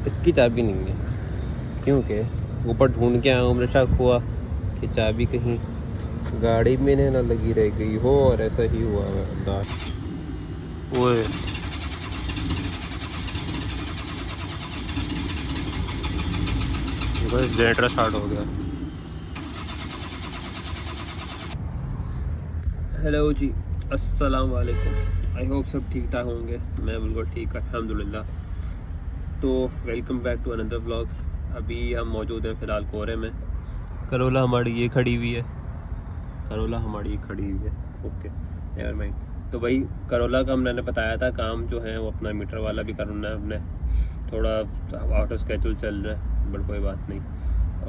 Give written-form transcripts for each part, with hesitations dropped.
इसकी चाबी नहीं है, क्योंकि ऊपर ढूंढ के आया हूँ, मुझे शक हुआ कि चाबी कहीं गाड़ी में ना लगी रह गई हो, और ऐसा ही हुआ है अंदाज। ओए बस जनरेटर स्टार्ट हो गया। हेलो जी, अस्सलाम वालेकुम। आई होप सब ठीक ठाक होंगे। मैं बिल्कुल ठीक, अल्हम्दुलिल्लाह। तो welcome back to another vlog. अभी हम मौजूद हैं फ़िलहाल कोरे में। करोला हमारी ये खड़ी हुई है, करोला हमारी खड़ी हुई है। Okay, never mind. तो भाई करोला का मैंने बताया था, काम जो है वो अपना मीटर वाला भी करना है हमने। थोड़ा आउट ऑफ स्केड्यूल चल रहा है, बट कोई बात नहीं।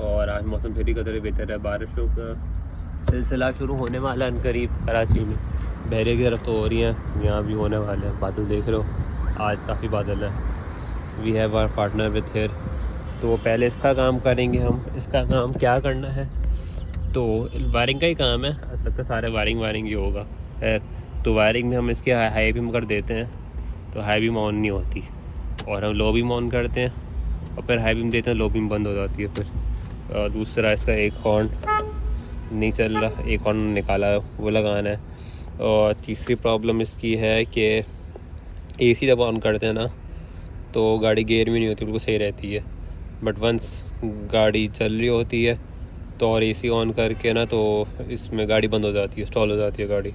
और आज मौसम फिर भी कदर बेहतर है, बारिशों का सिलसिला शुरू होने वाला है करीब कराची में। बहरे की तरफ तो हो रही हैं, यहाँ भी होने वाले हैं। बादल देख रहे हो, आज काफ़ी बादल है। We have our partner with here. तो पहले इसका काम करेंगे हम। इसका काम क्या करना है, तो वायरिंग का ही काम है, लगता है सारे वायरिंग ही होगा। खैर, तो वायरिंग में हम इसकी हाई बीम कर देते हैं, तो हाई बीम ऑन नहीं होती, और हम लो बीम ऑन करते हैं, और फिर हाई बीम देते हैं, लो बीम बंद हो जाती है फिर। और दूसरा इसका एक हॉर्न नहीं चल रहा, एक हॉर्न निकाला वो लगाना है। और तीसरी प्रॉब्लम इसकी है कि एसी जब ऑन करते हैं ना, तो गाड़ी गियर में नहीं होती, बिल्कुल सही रहती है। बट वंस गाड़ी चल रही होती है तो और एसी ऑन करके ना, तो इसमें गाड़ी बंद हो जाती है, स्टॉल हो जाती है गाड़ी।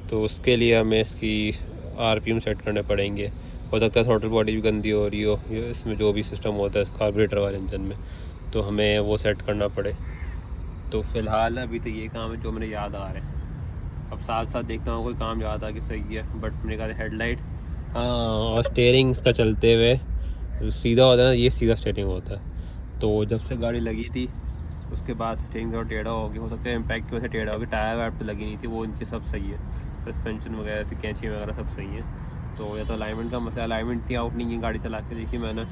तो उसके लिए हमें इसकी आरपीएम सेट करने पड़ेंगे। हो सकता है थ्रॉटल बॉडी भी गंदी हो रही हो, इसमें जो भी सिस्टम होता है कार्बोरेटर वाले इंजन में, तो हमें वो सेट करना पड़े। तो फ़िलहाल अभी तो ये काम है जो मुझे याद आ रहा है। अब साथ साथ देखता हूँ कोई काम याद आ कि सही है, बट मेरे ख्याल हेडलाइट, हाँ, और स्टेयरिंग इसका चलते हुए सीधा होता है ना, ये सीधा स्टेयरिंग होता है। तो जब से गाड़ी लगी थी उसके बाद स्टेयरिंग थोड़ा टेढ़ा हो गया, हो सकता है इम्पैक्ट की वजह से टेढ़ा हो गया। टायर वायर पे लगी नहीं थी, वो नीचे सब सही है, सस्पेंशन वगैरह से कैंची वगैरह सब सही है। तो या तो अलाइनमेंट का मसला, अलाइनमेंट थी आउट नहीं है। गाड़ी चला के देखी मैंने,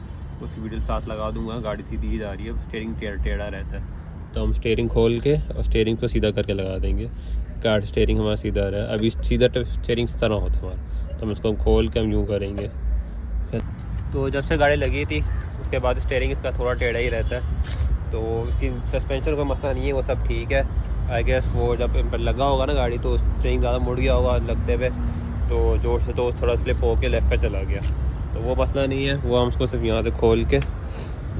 उस वीडियो साथ लगा दूंगा। गाड़ी सीधी ही जा रही है, स्टेयरिंग टेढ़ा रहता है। तो हम स्टेयरिंग खोल के और स्टेयरिंग को सीधा करके लगा देंगे। गाड़ी स्टेयरिंग हमारा सीधा रहा है, अभी सीधा स्टेयरिंग इस तरह होता है हमारा, तो हम इसको खोल के हम यूँ करेंगे। तो जब से गाड़ी लगी थी उसके बाद स्टेयरिंग इसका थोड़ा टेढ़ा ही रहता है। तो इसकी सस्पेंशन का मसला नहीं है, वो सब ठीक है। आई गेस वो जब इन पर लगा होगा ना गाड़ी, तो स्टेयरिंग ज़्यादा मुड़ गया होगा लगते हुए, तो जोर से तो थोड़ा स्लिप होके लेफ्ट पे चला गया। तो वो मसला नहीं है, वो हम उसको सिर्फ यहाँ से खोल के,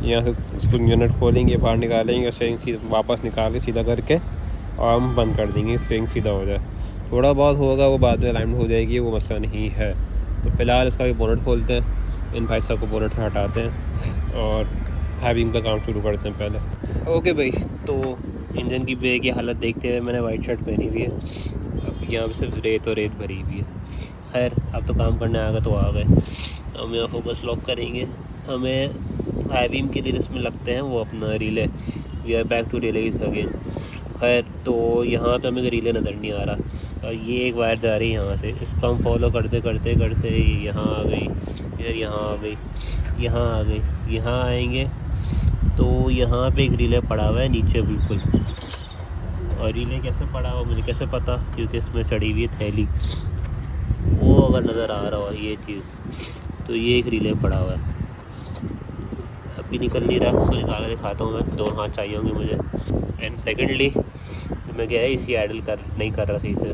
यहाँ से उसको यूनिट खोलेंगे, बाहर निकालेंगे, स्टेयरिंग सीधा वापस निकाल के सीधा करके, और हम बंद कर देंगे, स्टेयरिंग सीधा हो जाए। थोड़ा बहुत होगा वो बाद में अलाइनमेंट हो जाएगी, वो मसला नहीं है। तो फ़िलहाल इसका भी बोनट खोलते हैं, इन भाई साहब को बोनट से हटाते हैं और हैविंग का काम शुरू करते हैं पहले। ओके भाई, तो इंजन की ब्रेक की हालत देखते हुए मैंने वाइट शर्ट पहनी हुई है। अब यहाँ पे सिर्फ रेत और रेत भरी हुई है। खैर, अब तो काम करने आ गए तो आ गए। हम यहाँ फोकस लॉक करेंगे। हमें हैविंग के लिए इसमें लगते हैं वो अपना relay. We are back to relay is again. खैर, तो यहाँ पे हमें रिले नज़र नहीं आ रहा, और ये एक वायर जा रही है यहाँ से। इसको हम फॉलो करते करते करते यहाँ आ गई, फिर यहाँ आ गई, यहाँ आ गई, यहाँ आएंगे तो यहाँ पे एक रिले पड़ा हुआ है नीचे बिल्कुल। और रिले कैसे पड़ा हुआ मुझे कैसे पता, क्योंकि इसमें चढ़ी हुई है थैली। वो अगर नज़र आ रहा हो ये चीज़, तो ये एक रिले पड़ा हुआ है। अभी निकल नहीं रहा, उसको निकाल के दिखाता हूँ मैं। 2 हाथ चाहिए होंगे मुझे। एंड सेकेंडली, मैं क्या है, इसी आइडल नहीं कर रहा सही से।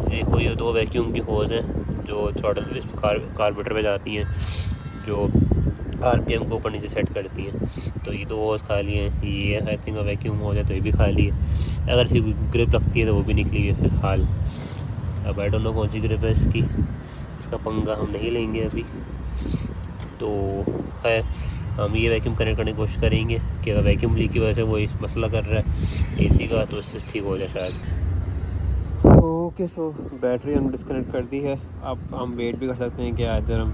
देखो, ये 2 वैक्यूम की होज हैं जो थ्रॉटल कार्बोरेटर पे जाती हैं, जो आरपीएम को ऊपर नीचे सेट करती हैं। तो ये 2 होज खाली हैं। ये आई थिंक वैक्यूम हो जाए तो ये भी खाली है। अगर इसी ग्रिप लगती है तो वो भी निकली है फिलहाल। अब आई डोंट नो कौन सी ग्रिप है इसकी, इसका पंगा हम नहीं लेंगे अभी। तो है, हम ये वैक्यूम कनेक्ट करने की कोशिश करेंगे कि अगर वैक्यूम लीक की वजह से वो इस मसला कर रहा है एसी का, तो इससे ठीक हो जाए शायद। ओके, सो बैटरी हमने डिस्कनेक्ट कर दी है। अब हम वेट भी कर सकते हैं कि इधर हम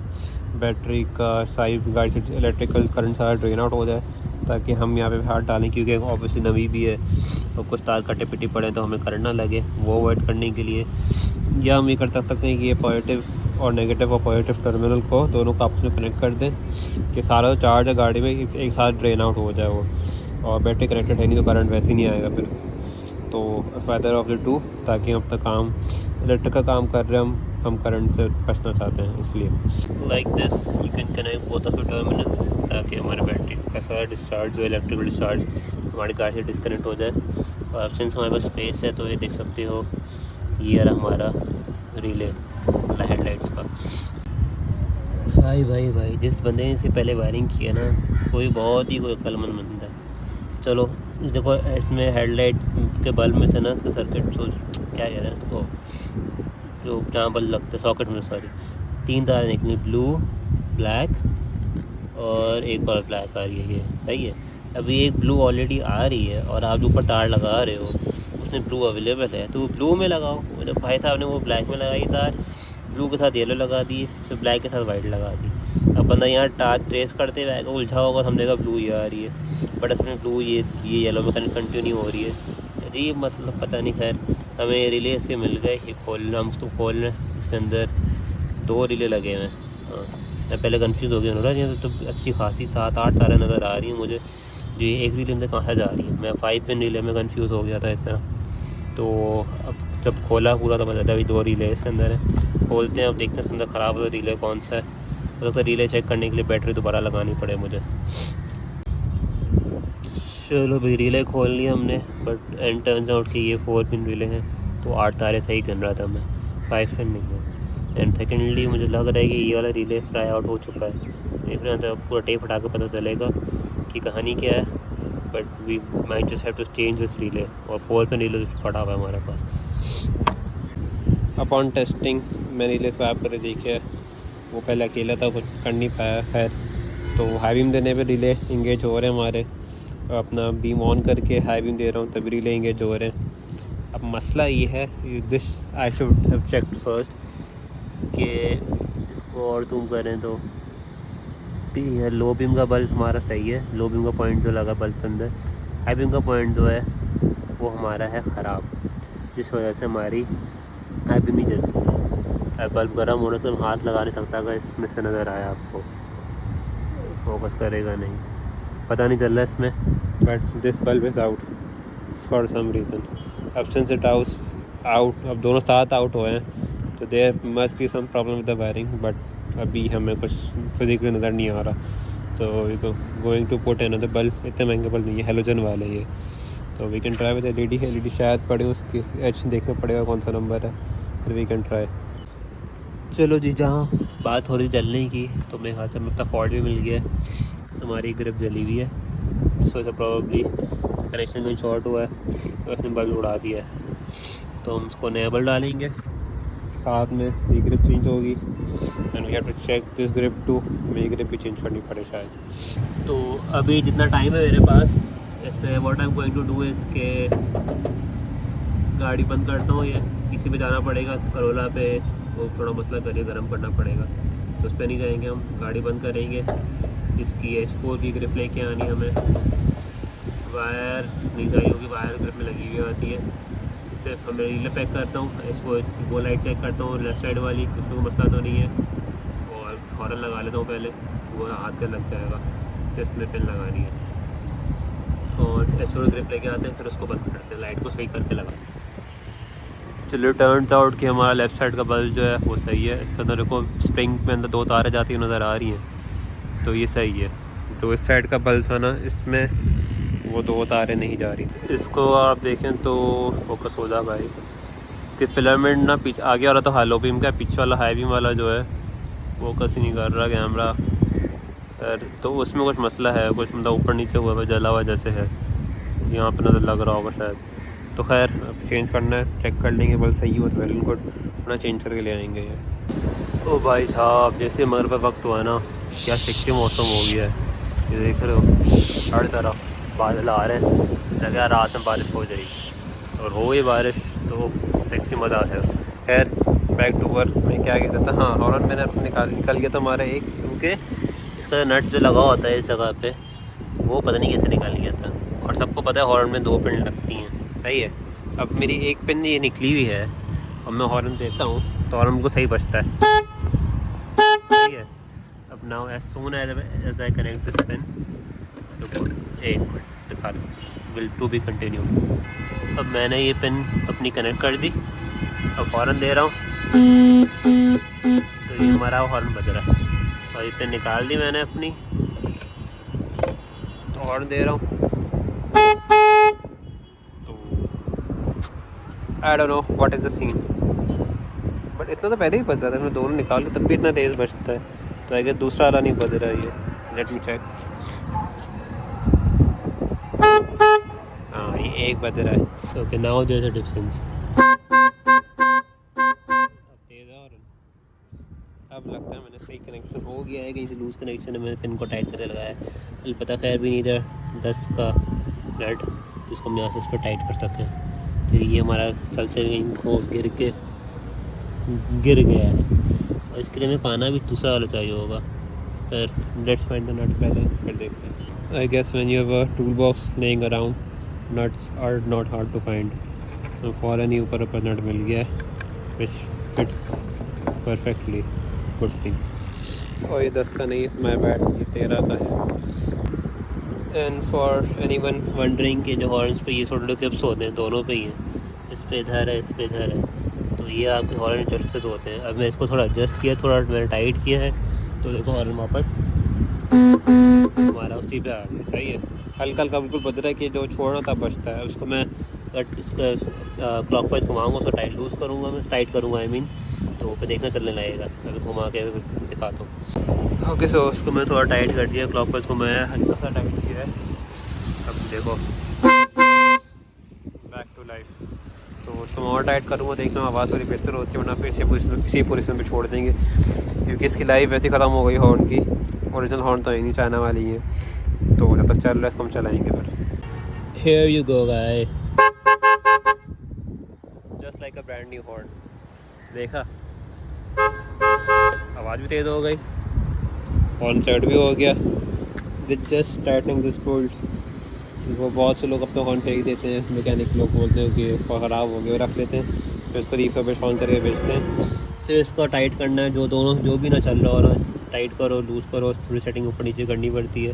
बैटरी का साइड गाड़ी से इलेक्ट्रिकल करंट सारा ड्रेन आउट हो जाए, ताकि हम यहाँ पे हाथ डालें, क्योंकि ऑब्वियसली नवी भी है और कुछ तार कटे पिटी पड़े तो हमें करंट ना लगे, वो अवॉइड करने के लिए। या हम ये कर सकते हैं कि ये पॉजिटिव और नेगेटिव और पॉजिटिव टर्मिनल को दोनों को आपस में कनेक्ट कर दें, कि सारा जो चार्ज है गाड़ी में एक साथ ड्रेन आउट हो जाए वो। और बैटरी कनेक्टेड है नहीं तो करंट वैसे ही नहीं आएगा फिर। तो फायदर ऑफ द टू, ताकि हम अपना काम इलेक्ट्रिक का काम कर रहे हैं, हम करंट से बचना चाहते हैं, इसलिए like this you can connect both of the terminals, ताकि हमारे सारा डिस्चार्ज जो इलेक्ट्रिकल डिस्चार्ज हमारी गाड़ी से डिस्कनेक्ट हो जाए। और अब सिंस हमारे पास स्पेस है तो ये देख सकते हो ये रहा हमारा रिले हेडलाइट्स का। भाई जिस बंदे ने इससे पहले वायरिंग की है ना कोई बहुत ही कोई अक्लमंद बंदा है। चलो देखो इसमें हेडलाइट के बल्ब में से ना इसका सर्किट क्या कहते हैं इसको, जो जहाँ बल्ब लगता है सॉकेट में, सॉरी 3 तार निकली, ब्लू ब्लैक और एक और ब्लैक आ रही है। ये सही है। अभी एक ब्लू ऑलरेडी आ रही है और आप जो ऊपर तार लगा रहे हो उसमें ब्लू अवेलेबल है तो ब्लू में लगाओ। मेरे भाई साहब ने वो ब्लैक में लगाई तार, ब्लू के साथ येलो लगा दी, फिर ब्लैक के साथ वाइट लगा दी। अब बंदा यहाँ तार ट्रेस करते हुए आएगा, उलझा होगा, समझेगा ब्लू ये आ रही है, बट इसमें ब्लू ये येलो में कंटिन्यू हो रही है जी। मतलब पता नहीं, खैर हमें रिले इसके मिल गए। ये खोलना, हम उसको खोल रहे हैं, इसके अंदर 2 रिले लगे हुए हैं। हाँ मैं पहले कन्फ्यूज़ हो गया ना, तो अच्छी खासी 7-8 तारें नज़र आ रही हैं मुझे, जो एक रिले में कहाँ जा रही है। मैं 5 पिन रिले में कंफ्यूज़ हो गया था इतना। तो अब जब खोला पूरा तो पता चला अभी 2 रिले इसके अंदर है। खोलते हैं, अब देखते हैं अंदर ख़राब होता रिले कौन सा है। तो रिले चेक करने के लिए बैटरी दोबारा लगानी पड़े मुझे। चलो भाई रिले खोल लिया हमने, बट एंड टर्न्स आउट कि ये 4 पिन रिले हैं, तो 8 तारें सही गिन रहा था मैं, 5 पिन नहीं है। एंड सेकेंडली मुझे लग रहा है कि ये वाला रिले फ्राई आउट हो चुका है। देख रहे हैं तो पूरा टेप हटा के पता चलेगा कि कहानी क्या है, but we might just have to change this relay. और 4 पिन रिले पड़ा हुआ है हमारे पास। अपॉन टेस्टिंग मैंने रिले स्वैप कर देखिए, वो पहले अकेला था, कुछ कर नहीं पाया। खैर तो हाई बीम देने पे रिले इंगेज हो रहे हैं हमारे, अपना बीम ऑन करके हाई बीम दे रहा हूँ तभी रिले इंगेज हो रहे हैं। अब मसला ये है, this I should have checked first कि इसको और जूम करें तो है लो बीम का बल्ब हमारा सही है, लो बीम का पॉइंट जो लगा बल्ब के अंदर। हाई बीम का पॉइंट जो है वो हमारा है ख़राब, जिस वजह से हमारी हाई बीम ही जलती है। बल्ब गर्म होने से हाथ लगा नहीं सकता, अगर इसमें से नज़र आया आपको, फोकस करेगा नहीं, पता नहीं चल रहा इसमें, but this bulb is out for some reason. अब सिंस इट आउट अब दोनों साथ आउट हुए हैं तो there must be some problem with the wiring, but अभी हमें कुछ फिजिकली नज़र नहीं आ रहा। तो going to put another bulb. इतने महंगे बल्ब नहीं है, हेलोजन वाले ये, तो we can try with LED शायद पड़े, उसकी एच देखना पड़ेगा कौन सा नंबर है, फिर वी कैन ट्राई। चलो जी, जहाँ बात हो रही जलने की, तो मेरे ख्याल से हमें अपना फॉल्ट भी मिल गया है, हमारी ग्रिप जली हुई है, सो इसे प्रॉब्ली कनेक्शन कहीं शॉर्ट हुआ है तो उसने बल्ब उड़ा दिया है। तो हम उसको नया बल्ब डालेंगे, साथ में ये ग्रिप चेंज होगी, and we have to check this grip too, मेरी ग्रिप भी चेंज करनी पड़े शायद। तो अभी जितना टाइम है मेरे पास, इसमें what I am going to do is के गाड़ी बंद करता हूँ, ये किसी पे जाना पड़ेगा, करोला पे, वो थोड़ा मसला करिए, गर्म करना पड़ेगा, तो उस पर नहीं जाएंगे हम, गाड़ी बंद करेंगे। इसकी H4 की ग्रिप लेके आनी हमें, वायर नहीं चाहिए होगी, वायर ग्रिप में लगी हुई आती है। सिर्फ मैं रीले पैक करता हूँ, H4 की वो लाइट चेक करता हूँ लेफ़्ट साइड वाली, उसमें कोई मसला तो नहीं है, और हॉर्न लगा लेता हूँ पहले, वो हाथ का लग जाएगा, सिर्फ में पिन लगानी है। और H4 ग्रिप लेके आते हैं, फिर उसको बंद करते हैं, लाइट को सही करके लगा। चलिए टर्न्स आउट कि हमारा लेफ़्ट साइड का बल्ब जो है वो सही है। इसके अंदर देखो स्प्रिंग में अंदर 2 तारें जाती हुई नज़र आ रही हैं, तो ये सही है। तो इस साइड का बल्ब है ना, इसमें वो 2 तारें नहीं जा रही। इसको आप देखें तो फोकस हो जा भाई, इसके फिलामेंट ना पीछे आगे वाला तो हालो बीम का, पीछे वाला हाई बीम वाला जो है फोकस ही नहीं कर रहा कैमरा, तो उसमें कुछ मसला है, कुछ मतलब ऊपर नीचे हुआ है, जला हुआ जैसे है, यहाँ पर नज़र लग रहा होगा शायद। तो खैर अब चेंज करना है, चेक कर लेंगे, बल्ब सही हो तो वेल एंड गुड, अपना चेंज करके ले आएंगे ये। ओ भाई साहब, जैसे मगर पर वक्त हुआ ना, क्या शिक्के मौसम हो गया है, ये देख रहे हो हर तरफ बादल आ रहे हैं, लगा रात में बारिश हो जाएगी, और हो गई बारिश तो टैक्सी मज़ा है। खैर बैक टू वर्क। मैं क्या कहता था, हाँ हॉर्न मैंने निकल गया था हमारा एक, क्योंकि इसका नट जो लगा होता है इस जगह पे, वो पता नहीं कैसे निकल गया था। और सबको पता है हॉर्न में 2 पिन लगती हैं, सही है। अब मेरी एक पिन ये निकली हुई है, और मैं हॉर्न देता हूँ तो हॉर्न को सही बजता है, सही है। अब now as soon as I connect this pin, एक मिनट दिखा दो, विल टू बी कंटिन्यू। अब मैंने ये पिन अपनी कनेक्ट कर दी, अब हॉर्न दे रहा हूँ तो ये हमारा हॉर्न बज रहा है, और ये पिन निकाल दी मैंने अपनी, हॉर्न दे रहा हूँ तो I don't know what is the scene, but इतना तो पहले ही बज रहा था, मैं दोनों निकाल के तब भी इतना तेज़ बजता है, तो अगर दूसरा वाला नहीं बज रहा है ये। Let me check. हाँ ये एक बज रहा है। Okay now there is a difference. अब लगता है मैंने सही कनेक्शन हो गया है, कहीं से लूज़ कनेक्शन है, मैंने पिन को टाइट करके लगाया है। अलबत्ता खैर भी नहीं था 10 का नट जिसको हम यहाँ से इस पर टाइट कर सकते हैं, तो ये हमारा चलते इनको गिर गया है और इसके लिए हमें पाना भी दूसरा वाला चाहिए होगा। फिर लेट्स फाइंड द नट पहले, फिर देखते हैं। I guess when you have a tool box lying around nuts are not hard to find. तो फ़ौरन ही ऊपर नट मिल गया है which fits perfectly. Good thing. और ये 10 का नहीं, माय बैड, ये 13 का है। एंड फॉर एनीवन वंडरिंग कि जो हॉर्न्स पे ये छोटे क्लिप्स होते हैं दोनों पे ही हैं, इस पे इधर है, इस पे इधर है, तो ये आपके हॉर्न एडजस्ट होते हैं। अब मैं इसको थोड़ा एडजस्ट किया, थोड़ा मैंने टाइट किया है, तो देखो हॉर्न वापस हमारा उसी पे आ गया। सही है, हल्का हल्का बिल्कुल बज रहा है कि जो छोड़ना था बचता है। उसको मैं इसका क्लॉकवाइज घुमाऊँगा, उसको टाइट लूज़ करूँगा, मैं टाइट करूँगा आई मीन, तो फिर देखना चलने लगेगा। अभी घुमा के दिखाता हूँ। ओके सो उसको मैं थोड़ा टाइट कर दिया, क्लॉकवाइज को मैं हल्का सा टाइट किया है। अब देखो बैक टू लाइफ। तो उसको मैं और टाइट करूँगा, देखना आवाज़ थोड़ी बेहतर होती है, वरना फिर इसी पोजीशन पे छोड़ देंगे क्योंकि इसकी लाइफ वैसे ख़त्म हो गई हॉर्न की। ओरिजिनल हॉर्न तो नहीं चाइना वाली है, तो जब तक चल रहा है इसको हम चलाएँगे। फिर here you go guy, just like a brand new horn. देखा, आवाज़ भी तेज़ हो गई, हॉर्न सेट भी हो गया with just tightening this bolt. वो बहुत से लोग अपना हॉर्न फेंक देते हैं, मैकेनिक लोग बोलते हैं कि ख़राब हो गया, रख लेते हैं, फिर इसको रिफर्बिश हॉर्न करके बेचते हैं। सिर्फ इसको टाइट करना है, जो भी ना चल रहा हो ना, टाइट करो, लूज़ करो, थोड़ी सेटिंग ऊपर नीचे करनी पड़ती है,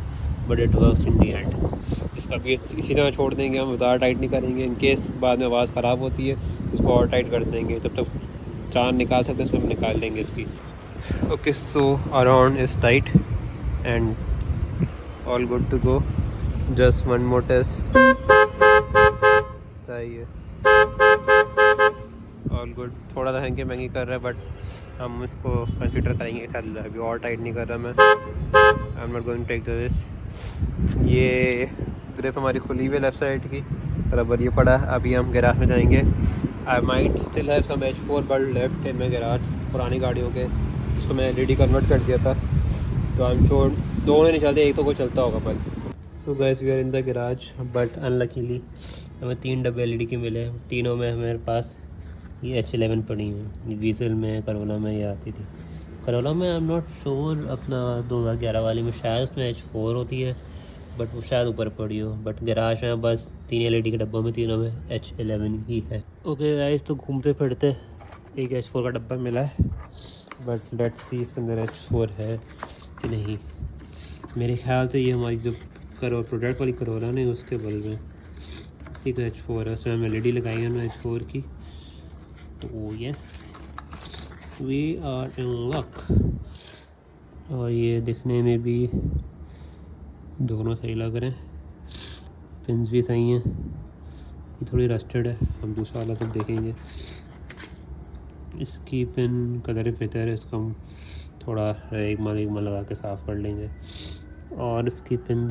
but it works in the and. इसका भी इसी तरह छोड़ देंगे हम, ज़्यादा टाइट नहीं करेंगे। इन केस बाद में आवाज़ ख़राब होती है इसको और टाइट कर देंगे, तब तक चांद निकाल सकते हैं इसमें, हम निकाल लेंगे इसकी। Okay so our horn is tight and all good to go. Just one more test. सही है, ऑल गुड। थोड़ा सा हंके महंगी कर रहा है, बट हम इसको कंसिडर करेंगे। चल रहा है, अभी और टाइट नहीं कर रहा मैं। I am not going to take this. ये ग्रिप हमारी खुली हुई है लेफ़्ट साइड की, बराबर ये पड़ा है। अभी हम गैराज में जाएंगे। I might still have some H4 bulb left in my garage, पुरानी गाड़ियों के, जिसको मैं LED कन्वर्ट कर दिया था, तो आई एम श्योर दोनों नहीं चलते, एक तो कोई चलता होगा bulb. So guys we are in the garage, but unluckily हमें 3 डब्बे LED के मिले। तीनों में हमारे पास ये H11 पड़ी हुई, डीजल में, करोला में ये आती थी। करोला में आई एम नॉट श्योर, अपना 2011 वाली में शायद उसमें H4 होती है, बट वो शायद ऊपर पड़ी हो। बट गैराज में बस 3 LED के डब्बों में तीनों में H11 ही है। ओके गाइस, तो घूमते फिरते एक H4 का डब्बा मिला है, बट लेट्स सी इसके अंदर H4 है कि नहीं। मेरे ख्याल से ये हमारी जो प्रोडक्ट वाली करोला नहीं, उसके बल्ब में इसी का H4 है, उसमें हम LED लगाई है ना H4 की। तो yes we are in luck. और ये दिखने में भी दोनों सही लग रहे हैं, पिन्स भी सही हैं। ये थोड़ी रस्टेड है, हम दूसरा वाला तक देखेंगे। इसकी पिन कलर बेहतर है, इसको हम थोड़ा एक माल लगा के साफ़ कर लेंगे। और इसकी पिन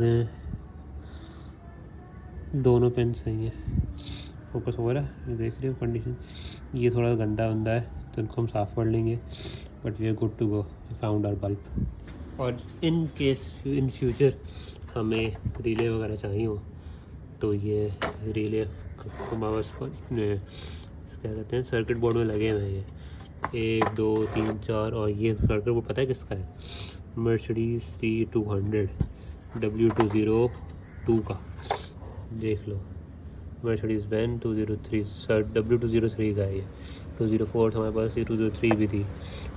दोनों पिन सही है, फोकस हो रहा है, ये देख रहे हो कंडीशन। ये थोड़ा गंदा है, तो इनको हम साफ़ कर लेंगे, but we are good to go, found our bulb. और इन केस इन फ्यूचर हमें रिले वगैरह चाहिए हो, तो ये रिले हमारे क्या कहते हैं सर्किट बोर्ड में लगे हुए हैं, ये 1 2 3 4। और ये सर्किट बोर्ड पता है किसका है? मर्सिडीज़ C200 W202 का, देख लो, मर्सिडीज़ बैंस 203 W203 का है। ये 204 हमारे पास, ये 203 भी थी,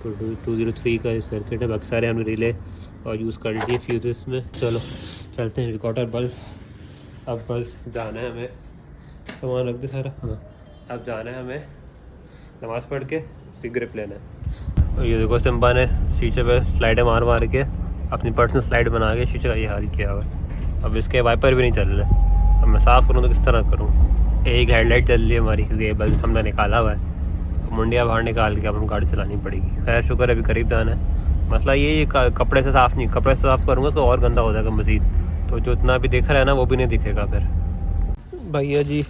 तो 203 का सर्किट है। बाकी सारे हमने रिले और यूज़ कर लिए फ्यूज़ेस में। चलो चलते हैं, रिकॉर्डर बल्ब। अब बस जाना है हमें, सामान रख दे सारा। हाँ, अब जाना है हमें नमाज़ पढ़ के उसकी ग्रिप लेना है। और ये देखो सिम्बा ने शीशे पे स्लाइडें मार के अपनी पर्सनल स्लाइड बना के शीशे का ये हाल किया हुआ है। अब इसके वाइपर भी नहीं चल रहे, अब मैं साफ़ करूँ तो किस तरह करूँ। एक हेडलाइट चल रही है हमारी क्योंकि बल्ब हमने निकाला हुआ है, मुंडिया बाहर निकाल के अब हम गाड़ी चलानी पड़ेगी। खैर शुक्र अभी करीब जाना है। मसला ये कपड़े से साफ़ नहीं, कपड़े से साफ़ करूँगा उसको और गंदा हो जाएगा मज़ीद, तो जो इतना भी दिख रहा है ना वो भी नहीं दिखेगा फिर। भैया जी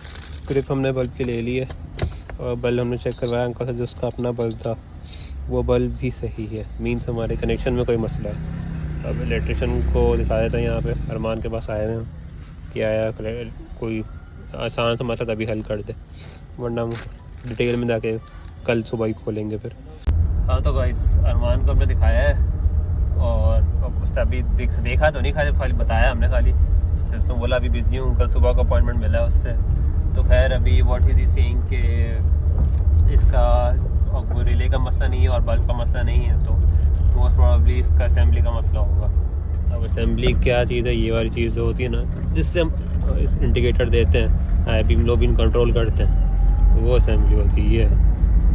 ग्रिप हमने बल्ब की ले ली है और बल्ब हमने चेक करवाया अंकल से, जिसका अपना बल्ब था वो बल्ब भी सही है, मीन्स हमारे कनेक्शन में कोई मसला है। अब इलेक्ट्रिशियन को दिखा देता है, यहाँ पे अरमान के पास आए हुए हैं कि आया कोई आसान सा मसला तभी हल कर दे, वरना हम डिटेल में जाके कल सुबह ही खोलेंगे फिर। हाँ तो गाइस अरमान को हमने दिखाया है और उससे अभी देखा तो नहीं, खाली बताया हमने, खाली सिर्फ तो बोला अभी बिज़ी हूँ, कल सुबह का अपॉइंटमेंट मिला है उससे। तो खैर अभी व्हाट इज़ ही सेइंग कि इसका वो रिले का मसला नहीं है और बल्ब का मसला नहीं है, तो मोस्ट प्रॉब्ली इसका असेंबली का मसला होगा। अब असेंबली क्या चीज़ है, ये वाली चीज़ जो होती है ना जिससे हम इस इंडिकेटर देते हैं, बीम लो बीम कंट्रोल करते हैं, वो असेंबली होती है। ये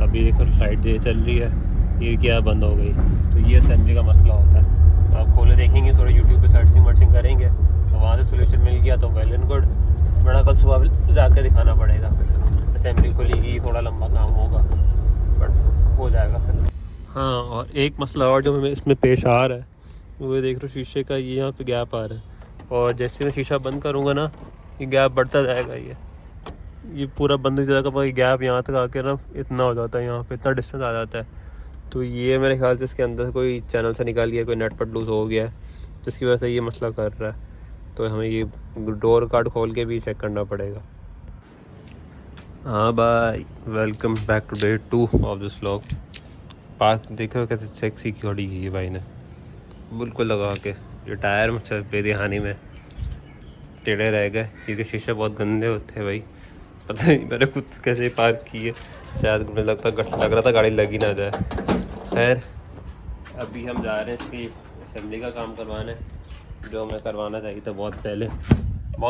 अभी देखो लाइट चल रही है, ये क्या बंद हो गई, तो ये असेंबली का मसला होता है। आप खोले देखेंगे, थोड़ा यूट्यूब पे सर्चिंग करेंगे तो वहाँ से सोल्यूशन मिल गया तो वेल एंड गुड, वरना कल सुबह जाकर दिखाना पड़ेगा। असेंबली खुलेगी, थोड़ा लंबा काम होगा बट हो जाएगा फिर। हाँ और एक मसला और जो हमें इसमें पेश आ रहा है वो देख रहे हो, शीशे का ये यहाँ पे गैप आ रहा है और जैसे मैं शीशा बंद करूँगा ना ये गैप बढ़ता जाएगा, ये पूरा बंद हो जाएगा, पर गैप यहाँ तक आके ना इतना हो जाता है, यहाँ पे इतना डिस्टेंस आ जाता है। तो ये मेरे ख्याल से इसके अंदर कोई चैनल से निकाल गया, कोई नेट पर लूज़ हो गया है जिसकी वजह से ये मसला कर रहा है। तो हमें ये डोर कार्ड खोल के भी चेक करना पड़ेगा। हाँ भाई welcome back to day 2 of this vlog. Park देखो कैसे सेक्सी गाड़ी की है भाई ने, बिल्कुल लगा के। ये टायर में बेदहानी में टेढ़े रह गए क्योंकि शीशे बहुत गंदे होते हैं भाई, पता नहीं मैंने खुद कैसे पार्क की है, शायद मुझे लग रहा था गाड़ी लगी ना जाए। खैर अभी हम जा रहे हैं इसकी असेंबली का काम करवाने, जो हमें करवाना चाहिए था बहुत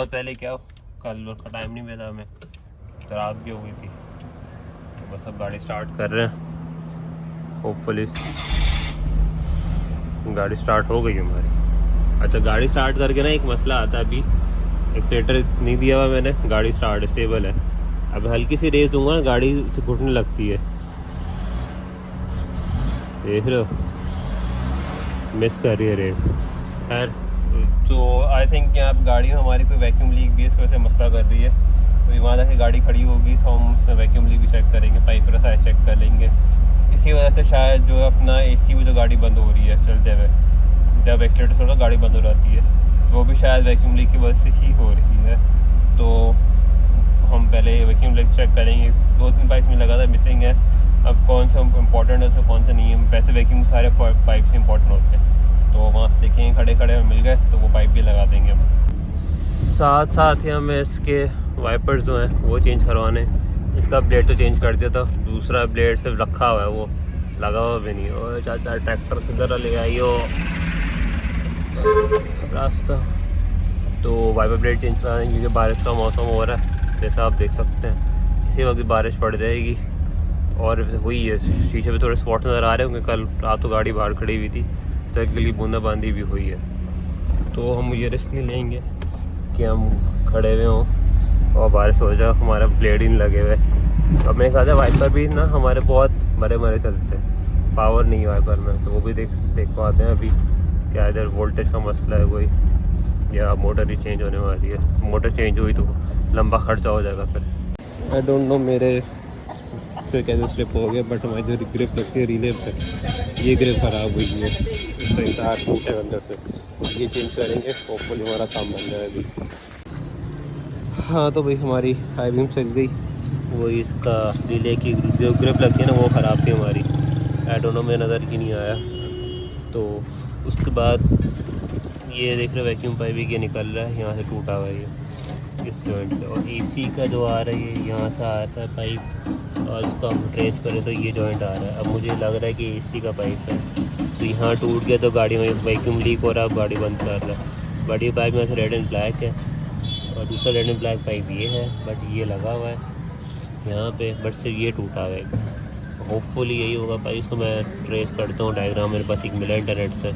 पहले क्या कल का टाइम नहीं मिला हमें, तो रात भी हो गई थी, तो बस अब गाड़ी स्टार्ट कर रहे हैं, होपफुली गाड़ी स्टार्ट हो गई हमारी। अच्छा गाड़ी स्टार्ट करके ना एक मसला आता है, अभी एक्सीलेटर नहीं दिया हुआ मैंने, गाड़ी स्टार्ट स्टेबल है, अब हल्की सी रेस दूंगा गाड़ी से घुटने लगती है, देख रहे हो मिस कर रही है रेस। खैर तो आई थिंक यहाँ गाड़ी में हमारी कोई वैक्यूम लीक भी इसकी वजह से मसला कर रही है, तो वहाँ जाके गाड़ी खड़ी होगी तो हम उसमें वैक्यूम लीक भी चेक करेंगे, पाइप रसा चेक कर लेंगे। इसी वजह से शायद जो अपना एसी में जो गाड़ी बंद हो रही है चलते हुए, जब एक्सीलेटर से गाड़ी बंद हो जाती है वो भी शायद वैक्यूम लीक की वजह से ही हो रही है। तो हम पहले वैक्यूम लीक चेक करेंगे, 2-3 पाइप में लगा था मिसिंग है, अब कौन सा इंपॉर्टेंट है उसमें कौन सा नहीं है। वैसे वैक्यूम सारे पाइप से इंपॉर्टेंट होते हैं, तो वहाँ से देखेंगे खड़े मिल गए तो वो पाइप भी लगा देंगे हम। साथ ही हमें इसके वाइपर्स जो हैं वो चेंज करवाने, इसका ब्लेड तो चेंज कर दिया था, दूसरा ब्लेड सिर्फ रखा हुआ है, वो लगा हुआ भी नहीं। और चाचा ट्रैक्टर किधर ले आइयो रास्ता, तो वाइपर ब्लेड चेंज कराने क्योंकि बारिश का मौसम हो रहा है, जैसा आप देख सकते हैं इसी वक्त बारिश पड़ जाएगी। और हुई है, शीशे पे थोड़े स्पॉट नज़र आ रहे होंगे, कल रात तो गाड़ी बाहर खड़ी हुई थी तो एक गली बूंदाबांदी भी हुई है, तो हम ये रिस्क नहीं लेंगे कि हम खड़े हुए हों और बारिश हो जाए हमारा ब्लेड ही नहीं लगे हुए। अब मैंने कहा था वाइपर भी ना हमारे बहुत मरे चलते हैं, पावर नहीं है वाइपर में, तो वो भी देख पाते हैं अभी क्या इधर वोल्टेज का मसला है कोई, या मोटर ही चेंज होने वाली है। मोटर चेंज हुई तो लंबा खर्चा हो जाएगा फिर। आई डोंट नो मेरे से कैसे स्लिप हो गया, बट हमारी जो ग्रिप लगती है रिले पे, ये ग्रिप ख़राब हुई है, इसका तार टूटे अंदर से, ये चेंज करेंगे, होपफुली हमारा काम बन जाए अभी। हाँ तो भाई हमारी हाई बीम चल गई, वो इसका रिले की जो ग्रिप लगती है ना वो ख़राब थी हमारी, आई डोंट नो मेरे नज़र ही नहीं आया। तो उसके बाद ये देख रहे वैक्यूम पाइप भी ये निकल रहा है, यहाँ से टूटा हुआ है ये इस जॉइंट से, और एसी का जो आ रहा है ये यहाँ से आ रहा है पाइप, और इसको हम ट्रेस करें तो ये जॉइंट आ रहा है। अब मुझे लग रहा है कि एसी का पाइप है, तो यहाँ टूट गया तो गाड़ी में वैक्यूम लीक हो रहा है, अब गाड़ी बंद कर रहा है। बट ये पाइप में से रेड एंड ब्लैक है, और दूसरा रेड एंड ब्लैक पाइप ये है, बट ये लगा हुआ है यहाँ पे, बट सिर्फ ये टूटा हुआ है। होपफुली यही होगा भाई, इसको मैं ट्रेस करता हूँ, डायग्राम मेरे पास एक मिला इंटरनेट से,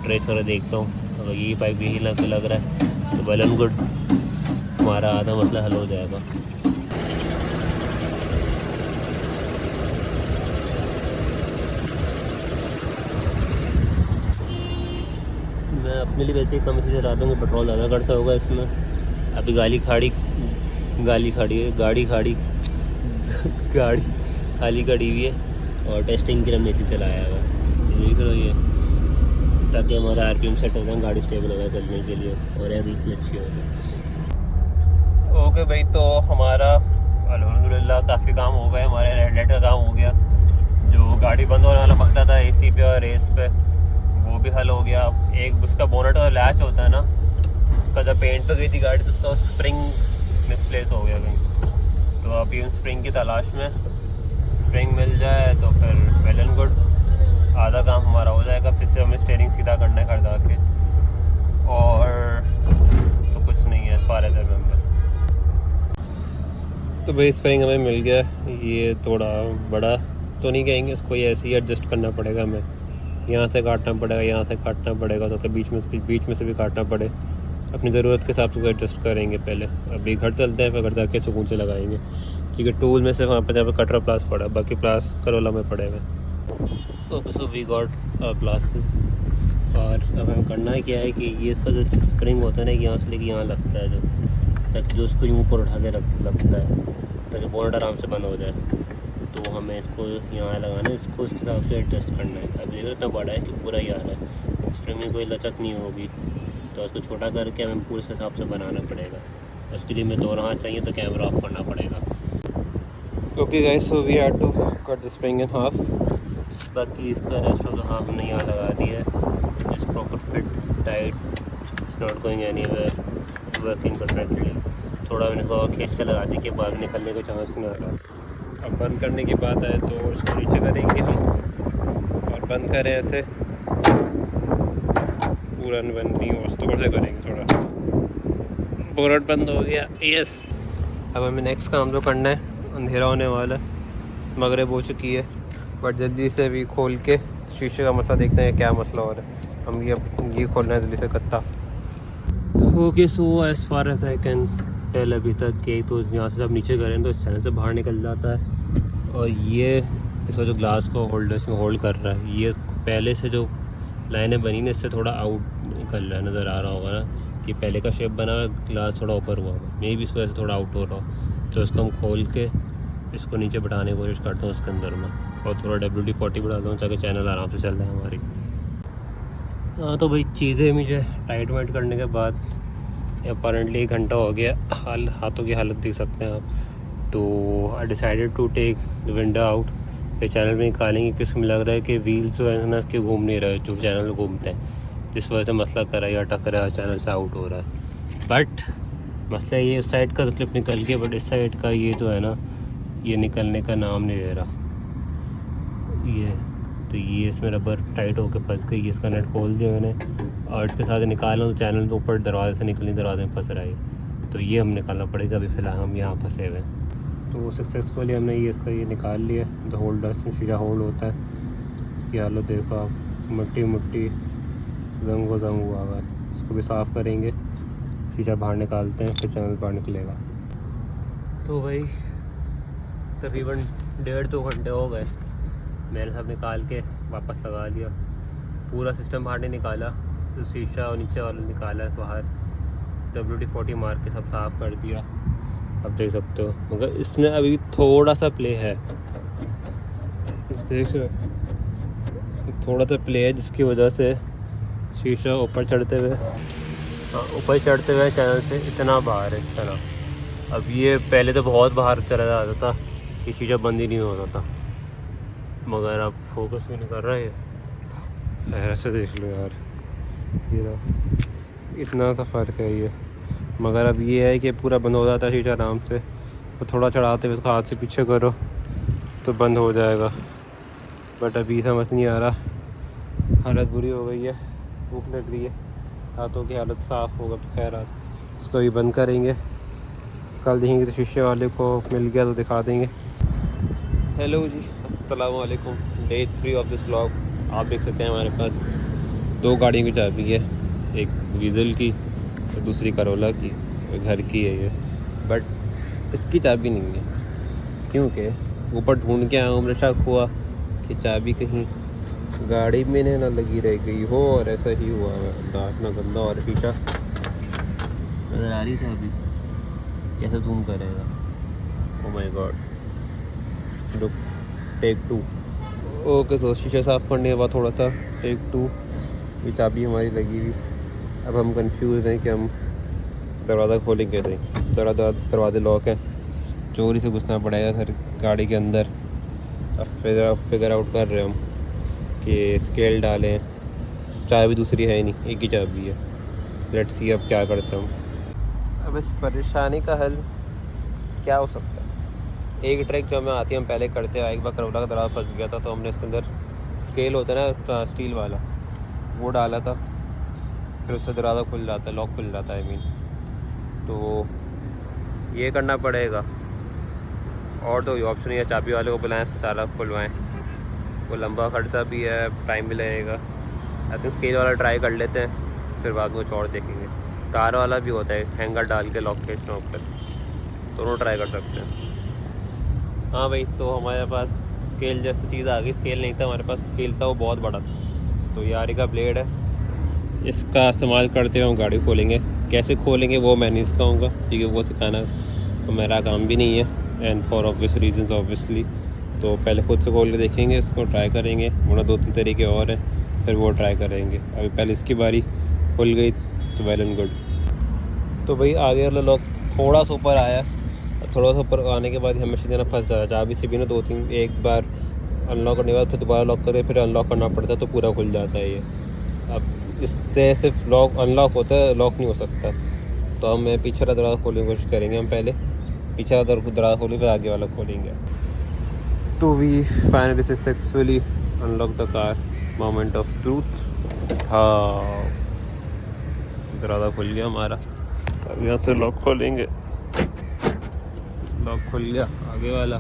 ट्रेस कर देखता हूँ, अगर ये पाइप यही लग रहा है तो वेल एंड गुड, हमारा आधा मसला हल हो जाएगा। मैं अपने लिए वैसे ही कम से रहा हूँ कि पेट्रोल ज़्यादा खर्चा होगा इसमें। अभी गाड़ी खड़ी है, गाड़ी खाली खड़ी हुई है और टेस्टिंग के लिए हमने इसी चलाया हुआ है। देख रहे हो ये, ताकि हमारा आरपीएम सेट हो जाए, गाड़ी स्टेबल हो जाए चलने के लिए और एवरेज भी अच्छी हो जाए। ओके भाई, तो हमारा अल्हम्दुलिल्लाह काफ़ी काम हो गया, हमारे रेड लाइट का काम हो गया। जो गाड़ी बंद होने वाला मसला था एसी पे और रेस पे, वो भी हल हो गया। एक उसका बोनट और लैच होता है ना, उसका जब पेंट पे गई थी गाड़ी तो उसका स्प्रिंग मिसप्लेस हो गया कहीं। तो अभी उन स्प्रिंग की तलाश में, स्प्रिंग मिल जाए तो फिर वेल एंड गुड, आधा काम हमारा हो जाएगा। फिर से हमें स्टीयरिंग सीधा करना है खड़का के, और तो कुछ नहीं है इस फार एज रिमेंबर। तो भाई स्प्रिंग हमें मिल गया। ये थोड़ा बड़ा तो नहीं कहेंगे इसको, ये ऐसे ही एडजस्ट करना पड़ेगा हमें। यहाँ से काटना पड़ेगा, यहाँ से काटना पड़ेगा, तो बीच में से भी काटना पड़े। अपनी ज़रूरत के हिसाब से एडजस्ट करेंगे पहले। अभी घर चलते हैं, फिर घर जाके सुकून से लगाएंगे, क्योंकि टूल में से वहाँ पर जहाँ पर कटरा प्लास पड़ा, बाकी प्लास करोला में पड़ेगा। So we got places. और अब हमें करना क्या है कि ये इसका जो स्प्रिंग होता है ना, यहाँ से लेके यहाँ लगता है, जो ताकि जो उसको यूँ ऊपर उठा के लगता है, ताकि बोनट आराम से बंद हो जाए। तो हमें इसको यहाँ लगाना है, इसको उसके हिसाब से एडजस्ट करना है। अब देखो इतना बड़ा है कि पूरा ही आ रहा है, स्प्रिंग में कोई लचक नहीं होगी, तो उसको छोटा करके हमें पूरे हिसाब से बनाना पड़ेगा। उसके लिए हमें दोनों हाथ चाहिए, तो कैमरा ऑफ करना पड़ेगा। Okay guys, so we had to cut the spring in half. बाकी इसका रेस्ट ऑफ द हाफ हमने यहाँ लगा दिया है। It's proper fit, tight, it's not going anywhere, working perfectly. थोड़ा मैंने इसको खींच कर लगा दी कि बाहर निकलने का चांस नहीं आ रहा। अब बंद करने की बात आए तो इसको नीचे करेंगे हम, और बंद करें ऐसे, पूरा बंद नहीं हो तो कैसे करेंगे, थोड़ा बोनट बंद हो गया। यस, अब हमें नेक्स्ट काम जो करना है, अंधेरा होने वाला है, मगरिब हो चुकी है, बट जल्दी से भी खोल के शीशे का मसला देखते हैं क्या मसला हो रहा है। हम ये खोलना है जल्दी से कत्ता। Okay, so as far as I can tell अभी तक कि तो यहाँ से जब नीचे करें तो इस चैनल से बाहर निकल जाता है, और ये इसका जो ग्लास को होल्डर इसमें होल्ड कर रहा है, ये पहले से जो लाइनें बनी ना इससे थोड़ा आउट निकल रहा है, नज़र आ रहा होगा ना कि पहले का शेप बना हुआ, ग्लास थोड़ा ऊपर हुआ होगा, मे भी इस वजह से थोड़ा आउट हो रहा हो। तो इसको हम खोल के इसको नीचे बैठाने की कोशिश करता हूँ उसके अंदर में, और थोड़ा WD-40 बढ़ाता हूँ ताकि चैनल आराम से चल रहा है हमारी। हाँ, तो भाई चीज़ें मुझे टाइट वाइट करने के बाद अपेरेंटली 1 घंटा हो गया, हाथों की हालत देख सकते हैं आप। तो I decided to take the window out. फिर चैनल में निकालेंगे कि इसमें लग रहा है कि व्हील्स जो है ना इसके घूम नहीं रहे, जो चैनल घूमते हैं, जिस वजह से मसला कर रहा है या अटक रहा है, चैनल से आउट हो रहा है। बट मसला ये इस साइड का क्लिप निकल गया, बट इस साइड का ये जो है ना ये निकलने का नाम नहीं ले रहा। ये इसमें रबर टाइट होकर फंस गई, इसका नेट खोल दिया मैंने, और इसके साथ निकाला तो चैनल तो ऊपर दरवाजे से निकली, दरवाजे में फंस रहा है, तो ये हम निकालना पड़ेगा। अभी फ़िलहाल हम यहाँ फंसे हुए हैं। तो सक्सेसफुली हमने इसका निकाल लिया। जो होल्डर इसमें शीशा होल्ड होता है, इसकी हालत देखो आप, मिट्टी जंग हुआ हुआ है। इसको भी साफ़ करेंगे, शीशा बाहर निकालते हैं, फिर चैनल बाहर निकलेगा। तो भाई तकरीबन 1.5-2 घंटे हो गए, मैंने सब निकाल के वापस लगा लिया। पूरा सिस्टम बाहर नहीं निकाला, तो शीशा और नीचे वाला निकाला बाहर, WD-40 मार के सब साफ़ कर दिया। अब देख सकते हो, मगर इसमें अभी थोड़ा सा प्ले है, देख रहे हो, थोड़ा सा प्ले है, जिसकी वजह से शीशा ऊपर चढ़ते हुए चैनल से इतना बाहर है, इतना। अब ये पहले तो बहुत बाहर चला जाता था, ये शीशा बंद ही नहीं होता था, मगर अब फोकस भी नहीं कर रहा है। ऐसे देख लो यार, ये इतना सा फ़र्क है ये। मगर अब ये है कि पूरा बंद हो जाता है शीशा आराम से, तो थोड़ा चढ़ाते हुए उसका हाथ से पीछे करो तो बंद हो जाएगा। बट अभी समझ नहीं आ रहा, हालत बुरी हो गई है, भूख लग रही है, हाथों की हालत साफ़ होगा तो खैर इसको भी बंद करेंगे। कल देखेंगे तो शीशे वाले को मिल गया तो दिखा देंगे। हेलो जी, अस्सलाम वालेकुम। Day 3 of this vlog. आप देख सकते हैं हमारे पास 2 गाड़ियों की चाबी है, एक डीजल की, दूसरी करोला की, घर की है ये, बट इसकी चाबी नहीं है क्योंकि ऊपर ढूंढ के आया हूँ, मुझे शक हुआ कि चाबी कहीं गाड़ी में ना लगी रह गई हो, और ऐसा ही हुआ है। इतना गंदा और शीशा नजर आ रही था अभी, कैसे जूम करेगा। Oh my god, look, take 2। Okay, तो शीशा साफ़ करने के बाद थोड़ा सा टेक 2, ये चाबी हमारी लगी हुई। अब हम कंफ्यूज हैं कि हम दरवाज़ा खोलें कैसे। दरवाजे लॉक है, चोरी से घुसना पड़ेगा घर गाड़ी के अंदर। अब फिगर आउट कर रहे हम कि स्केल डालें, चाबी दूसरी है ही नहीं, एक ही चाबी है। लेट्स सी अब क्या करते हम। अब इस परेशानी का हल क्या हो सकता है। एक ट्रिक जो हमें आती है हम पहले करते हैं। एक बार करोला का दरवाज़ा फंस गया था तो हमने इसके अंदर स्केल होता है ना, स्टील वाला, वो डाला था, फिर उससे दरवाज़ा खुल जाता है, लॉक खुल जाता है। आई मीन तो ये करना पड़ेगा, और तो ऑप्शन नहीं है। चाबी वाले को बुलाएं, ताला खुलवाएं, वो लंबा खर्चा भी है, टाइम भी लगेगा। आई थिंक स्केल वाला ट्राई कर लेते हैं, फिर बाद में कुछ और देखेंगे। तार वाला भी होता है, हैंगर डाल के लॉक खींचना ऊपर, दोनों ट्राई कर सकते हैं। हाँ भाई, तो हमारे पास स्केल जैसी चीज़ आ गई। स्केल नहीं था हमारे पास, स्केल था वो बहुत बड़ा था। तो ये आरी का ब्लेड है, इसका इस्तेमाल करते हुए हम गाड़ी खोलेंगे। कैसे खोलेंगे वो मैं नहीं सिखाऊँगा क्योंकि वो सिखाना तो मेरा काम भी नहीं है, and for obvious reasons obviously. तो पहले खुद से खोल के देखेंगे, इसको ट्राई करेंगे, वरना 2-3 तरीके और हैं, फिर वो ट्राई करेंगे। अभी पहले इसकी बारी, खुल गई तो वेल एंड गुड। तो भाई आगे वाला लॉक थोड़ा सा ऊपर आया, थोड़ा सा ऊपर आने के बाद हमें सीधे ना फंस जाता। चाबी से भी ना 2-3 एक बार अनलॉक करने के बाद फिर दोबारा लॉक करें, फिर अनलॉक करना पड़ता है, तो पूरा खुल जाता है ये। अब इससे सिर्फ लॉक अनलॉक होता है, लॉक नहीं हो सकता। तो हम पीछे वाला दरवाज़ा खोलने की कोशिश करेंगे। हम पहले पीछे वाला दरवाज़ा खोलेंगे, फिर आगे वाला खोलेंगे। तो we finally successfully unlock the car, moment of truth. हाँ, दरवाज़ा खुल गया हमारा। अब यहाँ से लॉक खोलेंगे, लॉक खुल गया आगे वाला।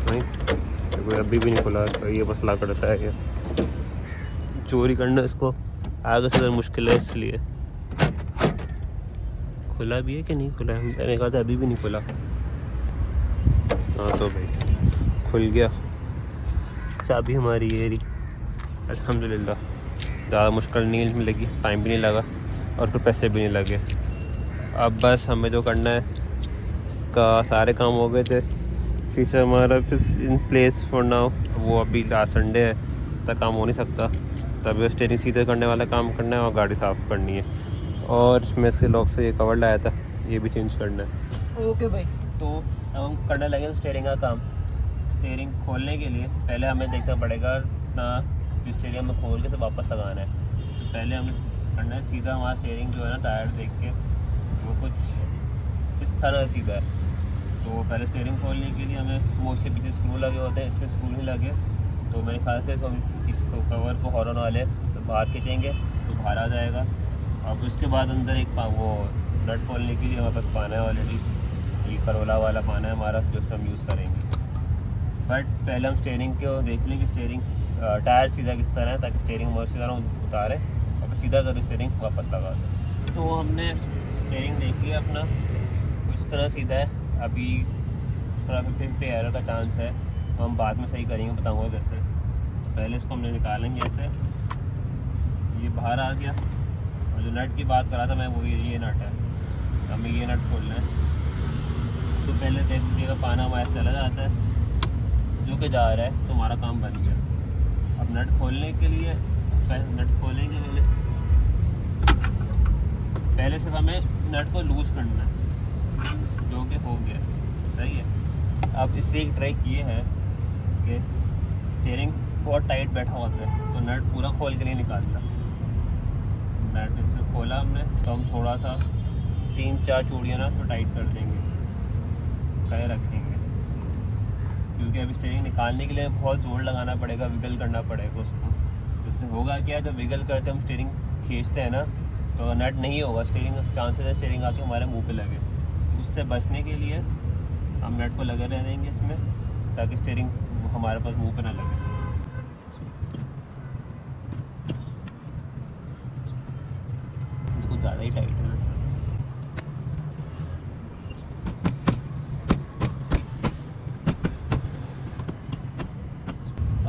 नहीं, कोई अभी भी नहीं खुला इसका, ये मसला करता है। ये चोरी करना इसको आगे से मुश्किल है, इसलिए। खुला भी है कि नहीं खुला है, मैंने कहा था अभी भी नहीं खुला। हाँ तो भाई खुल गया, चाबी हमारी ये रही, अल्हम्दुलिल्लाह। ज़्यादा मुश्किल नहीं लगी, टाइम भी नहीं लगा और फिर पैसे भी नहीं लगे। अब बस हमें जो करना है, इसका सारे काम हो गए थे। शीशा हमारा फिर इन प्लेस फॉर नाउ। वो अभी लास्ट संडे है, तब काम हो नहीं सकता, तभी स्टीयरिंग सीधे करने वाला काम करना है और गाड़ी साफ़ करनी है। और मैं इसके लॉक से ये कवर लाया था, ये भी चेंज करना है। ओके भाई, तो अब हम करने लगे स्टीयरिंग का काम। स्टीयरिंग खोलने के लिए पहले हमें देखना पड़ेगा ना, स्टीयरिंग में खोल के से वापस लगाना है। तो पहले हमें करना है सीधा, हमारा स्टीयरिंग जो है ना, टायर देख के वो कुछ इस तरह सीधा है। तो पहले स्टीयरिंग खोलने के लिए हमें मोस्टली पीछे स्क्रू लगे होते हैं, इसमें स्क्रू नहीं लगे। तो मेरे ख्याल से हम इसको कवर को हॉर्न वाले तो बाहर खींचेंगे तो बाहर आ जाएगा। अब उसके बाद अंदर एक वो नट खोलने के लिए हमारे पास पाना है ऑलरेडी, ये करोला वाला पाना है हमारा, जो उसमें हम यूज़ करेंगे। बट पहले हम स्टीयरिंग को देख लें कि स्टीयरिंग टायर सीधा किस तरह है, ताकि स्टीयरिंग और सीधा उतारे और फिर सीधा कर स्टीयरिंग वापस लगा दें। तो हमने स्टीयरिंग देख लिया अपना, इस तरह सीधा है। अभी थोड़ा 50 एरर का चांस है, तो हम बाद में सही करेंगे, बताऊँगा कैसे। तो पहले इसको हमने निकालेंगे ऐसे, ये बाहर आ गया। और जो नट की बात करा था मैं, वो ये नट है, हमें ये नट खोलना है। तो पहले देखिएगा पाना हमारा चला जाता है, जो कि जा रहा है, तो हमारा काम बन गया। अब नट खोलने के लिए नट खोलेंगे पहले सिर्फ हमें नट को लूज़ करना है, जो कि हो गया, सही है। अब इससे एक ट्रिक ये है कि स्टीयरिंग बहुत टाइट बैठा होता है, तो नट पूरा खोल के नहीं निकालता। नट इससे खोला हमने, तो हम थोड़ा सा 3-4 चूड़ियाँ ना उसमें टाइट कर देंगे, कहे रखेंगे, क्योंकि अभी स्टीयरिंग निकालने के लिए बहुत ज़ोर लगाना पड़ेगा, विगल करना पड़ेगा उसको। इससे होगा क्या, जब विगल करते हम स्टीयरिंग खींचते हैं ना, तो नट नहीं होगा, स्टीयरिंग चांसेस है स्टीयरिंग आके हमारे मुंह पे लगे। तो उससे बचने के लिए हम नट को लगे रह देंगे इसमें, ताकि स्टीयरिंग हमारे पास मुंह पे ना लगे। कुछ ज़्यादा ही टाइट है वैसे।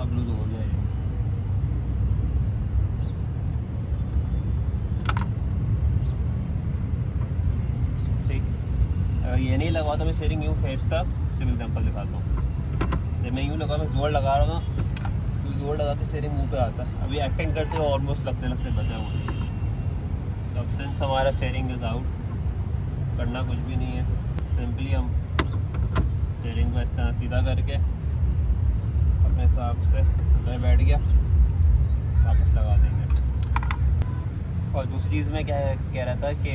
अब लूज हो गया ये। सही, अगर ये नहीं लगा तो मैं स्टीयरिंग यूँ खींचता। सिर्फ एग्जाम्पल दिखाता हूँ, जब मैं यूँ लगा, मैं जोर लगा रहा था, तो जोर लगा के स्टीयरिंग मुँह पे आता। अभी एक्टिंग करते हुए ऑलमोस्ट लगते लगते बचा हुआ। तो अब सिंस हमारा स्टीयरिंग इज आउट, करना कुछ भी नहीं है, सिंपली हम स्टीयरिंग को इस तरह सीधा करके अपने हिसाब से अंदर बैठ गया, वापस लगा देंगे। और दूसरी चीज़ में क्या कह रहा था कि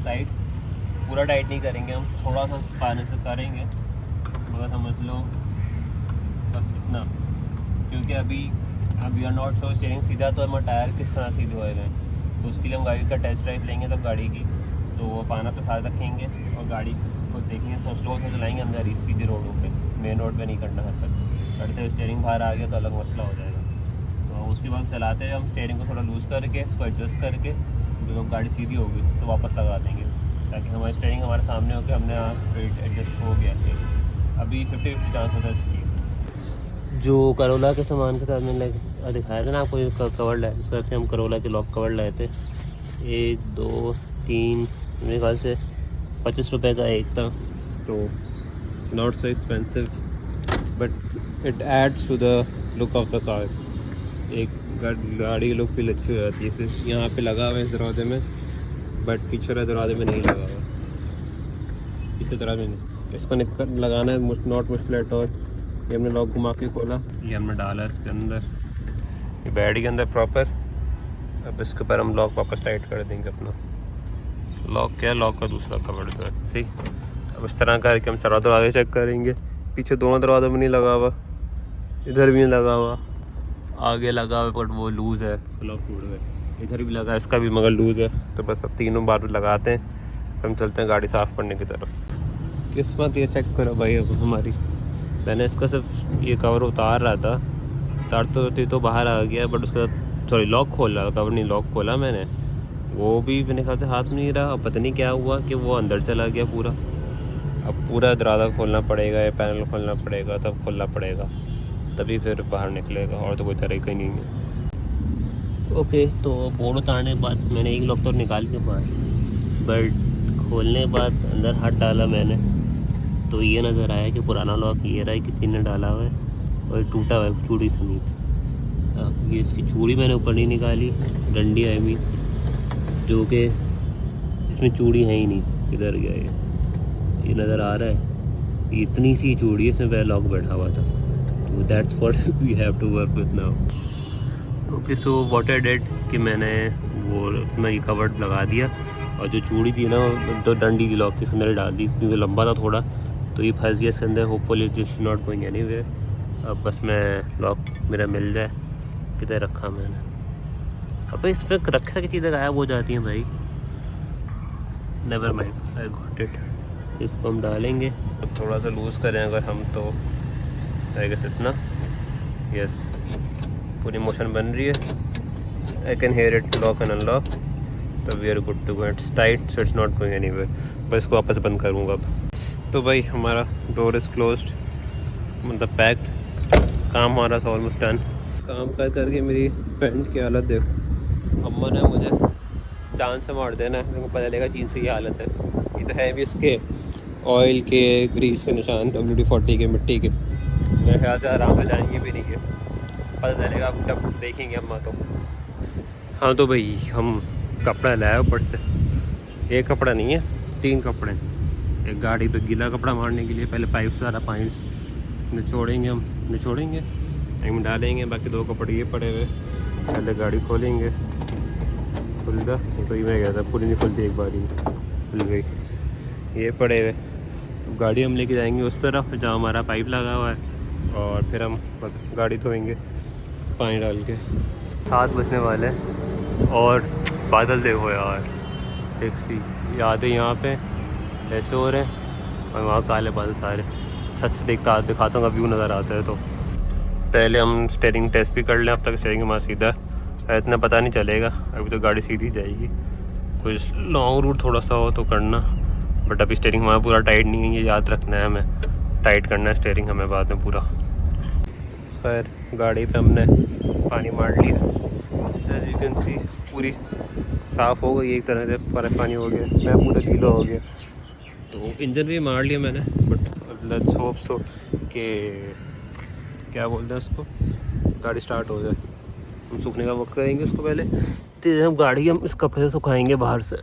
टाइट, पूरा टाइट नहीं करेंगे हम, थोड़ा सा पानी से करेंगे, मगर समझ लो बस इतना, क्योंकि अभी we are not so steering सीधा, तो हमारे टायर किस तरह सीधे हुए हैं, तो उसके लिए हम गाड़ी का टेस्ट ड्राइव लेंगे तब गाड़ी की, तो वो पाना पे साथ रखेंगे और गाड़ी को देखेंगे, तो स्लो से चलाएंगे अंदर ही सीधे रोडों पे, मेन रोड पे नहीं करना हरकत। गाड़ी से स्टीयरिंग बाहर आ गया तो अलग मसला हो जाएगा। तो उसी वक्त चलाते हुए हम स्टीयरिंग को थोड़ा लूज़ करके उसको एडजस्ट करके, जब गाड़ी सीधी होगी तो वापस लगा देंगे, ताकि हमारी स्टीयरिंग हमारे सामने होकर हमने यहाँ स्ट्रेट एडजस्ट हो गया स्टीयरिंग। अभी 50-50 चांस होता है। जो करोला के सामान के साथ मैंने दिखाया था ना आपको, कवर लाए, इस वक्त हम करोला के लॉक कवर लाए थे, 1 2 3 मेरे ख्याल से 25 रुपये का एक था, तो not so expensive but it adds to the look of the car. एक गाड़ी की लुक फील अच्छी हो जाती है। सिर्फ यहाँ पे लगा हुआ है इस दरवाजे में, बट पीछे वाले दरवाजे में नहीं लगा हुआ, पीछे दरवाजे में नहीं। इसको लगाना है नॉट मुश्किल एट ऑल। ये हमने लॉक घुमा के खोला, ये हमने डाला इसके अंदर, ये बैठ के अंदर प्रॉपर। अब इसके ऊपर हम लॉक वापस टाइट कर देंगे अपना। लॉक क्या है, लॉक का दूसरा कवर जो है, सही। अब इस तरह करके हम चारों दरवाजे चेक करेंगे। पीछे दोनों दरवाजों में नहीं लगा हुआ, इधर भी नहीं लगा हुआ, आगे लगा हुआ बट वो लूज़ है, लॉक टूट गए। इधर भी लगा, इसका भी मगर लूज़ है। तो बस अब तीनों बार लगाते हैं, फिर हम चलते हैं गाड़ी साफ़ करने की तरफ। किस्मत ये चेक करो भाई अब हमारी, मैंने इसका सिर्फ ये कवर उतार रहा था, उतारते तो बाहर आ गया, बट उसका सॉरी लॉक खोला, कवर नहीं लॉक खोला मैंने, वो भी मेरे ख्याल से हाथ में नहीं रहा। अब पता नहीं क्या हुआ कि वो अंदर चला गया पूरा। अब पूरा दरवाज़ा खोलना पड़ेगा, या पैनल खोलना पड़ेगा, तब खोलना पड़ेगा, तभी फिर बाहर निकलेगा, और तो कोई तरीका ही नहीं है। ओके, तो बोर्ड उतारने के बाद मैंने एक लॉक तो निकाल के बाहर, बट खोलने के बाद अंदर हाथ डाला मैंने, तो ये नज़र आया कि पुराना लॉक ये रहा है, किसी ने डाला हुआ है और टूटा हुआ है चूड़ी समेत। अब ये इसकी चूड़ी मैंने ऊपर नहीं निकाली, डंडी आई मीन, जो कि इसमें चूड़ी है ही नहीं, किधर गया ये नज़र आ रहा है, इतनी सी चूड़ी है, इसमें वह लॉक बैठा हुआ था। तो that's what we have to work with now. Okay, so what I did कि मैंने वो अपना ये कवर लगा दिया, और जो चूड़ी थी ना, तो डंडी की लॉक के अंदर डाल दी, क्योंकि लंबा था थोड़ा, तो ये फंस गया इसके अंदर। Hopefully this is not going anywhere. अब बस मैं लॉक मेरा मिल जाए, किधर रखा मैंने, अब इस पर रखे की चीज़ें गायब हो जाती हैं भाई। Never mind, I got it. इसको हम डालेंगे, थोड़ा सा लूज़ करें अगर हम, तो आई गेस इतना, यस, पूरी मोशन बन रही है, I can hear it lock and unlock, तो we are good to go. It's tight so it's not going anywhere. बस इसको वापस बंद करूँगा अब। तो भाई हमारा डोर इज़ क्लोज्ड, मतलब पैक्ड, काम हमारा ऑलमोस्ट डन। काम कर करके मेरी पैंट की हालत देखो, अम्मा ने मुझे जान से मार देना है, पता चलेगा चीन से ये हालत है। ये तो है भी इसके ऑयल के, ग्रीस के निशान, WD-40 के, मिट्टी के। मेरे ख्याल से आराम से जाएंगे भी नहीं है, पता चलेगा अब जब देखेंगे अम्मा तो। हाँ तो भाई हम कपड़ा लाए ऊपर से, एक कपड़ा नहीं है, 3 कपड़े। एक गाड़ी पे गीला कपड़ा मारने के लिए पहले पाइप से सारा पानी निचोड़ेंगे, हम निचोड़ेंगे, एक में डालेंगे, बाकी 2 कपड़े ये पड़े हुए, पहले गाड़ी खोलेंगे, खुल गया, तो ये मैं गया था, पूरी नहीं खुलती, एक बार ही खुल गई, ये पड़े हुए। तो गाड़ी हम लेके जाएंगे उस तरफ जहाँ हमारा पाइप लगा हुआ है, और फिर हम बस गाड़ी धोएंगे पानी डाल के। 7 बजने वाले हैं और बादल देखो यार, एक सी याद है यहाँ पे ऐसे हो रहे हैं, और वहाँ काले बादल सारे। छत से दिखाता हूँ, व्यू नज़र आता है। तो पहले हम स्टीयरिंग टेस्ट भी कर लें, अब तक स्टीयरिंग हमारा सीधा, इतना पता नहीं चलेगा, अभी तो गाड़ी सीधी जाएगी। कुछ लॉन्ग रूट थोड़ा सा हो तो करना, बट अभी स्टीयरिंग हमारा पूरा टाइट नहीं है, ये याद रखना है हमें। टाइट करना है स्टीयरिंग हमें बाद में पूरा। खैर गाड़ी पे हमने पानी मार लिया, एज यू कैन सी पूरी साफ़ हो गई एक तरह से, पानी हो गया, मैं पूरा गीला हो गया। तो इंजन भी मार लिया मैंने, बट लेट्स होप सो कि क्या बोलते हैं उसको, गाड़ी स्टार्ट हो जाए। हम सूखने का वक्त करेंगे उसको पहले, तो हम गाड़ी हम इस कपड़े से सुखाएंगे बाहर से।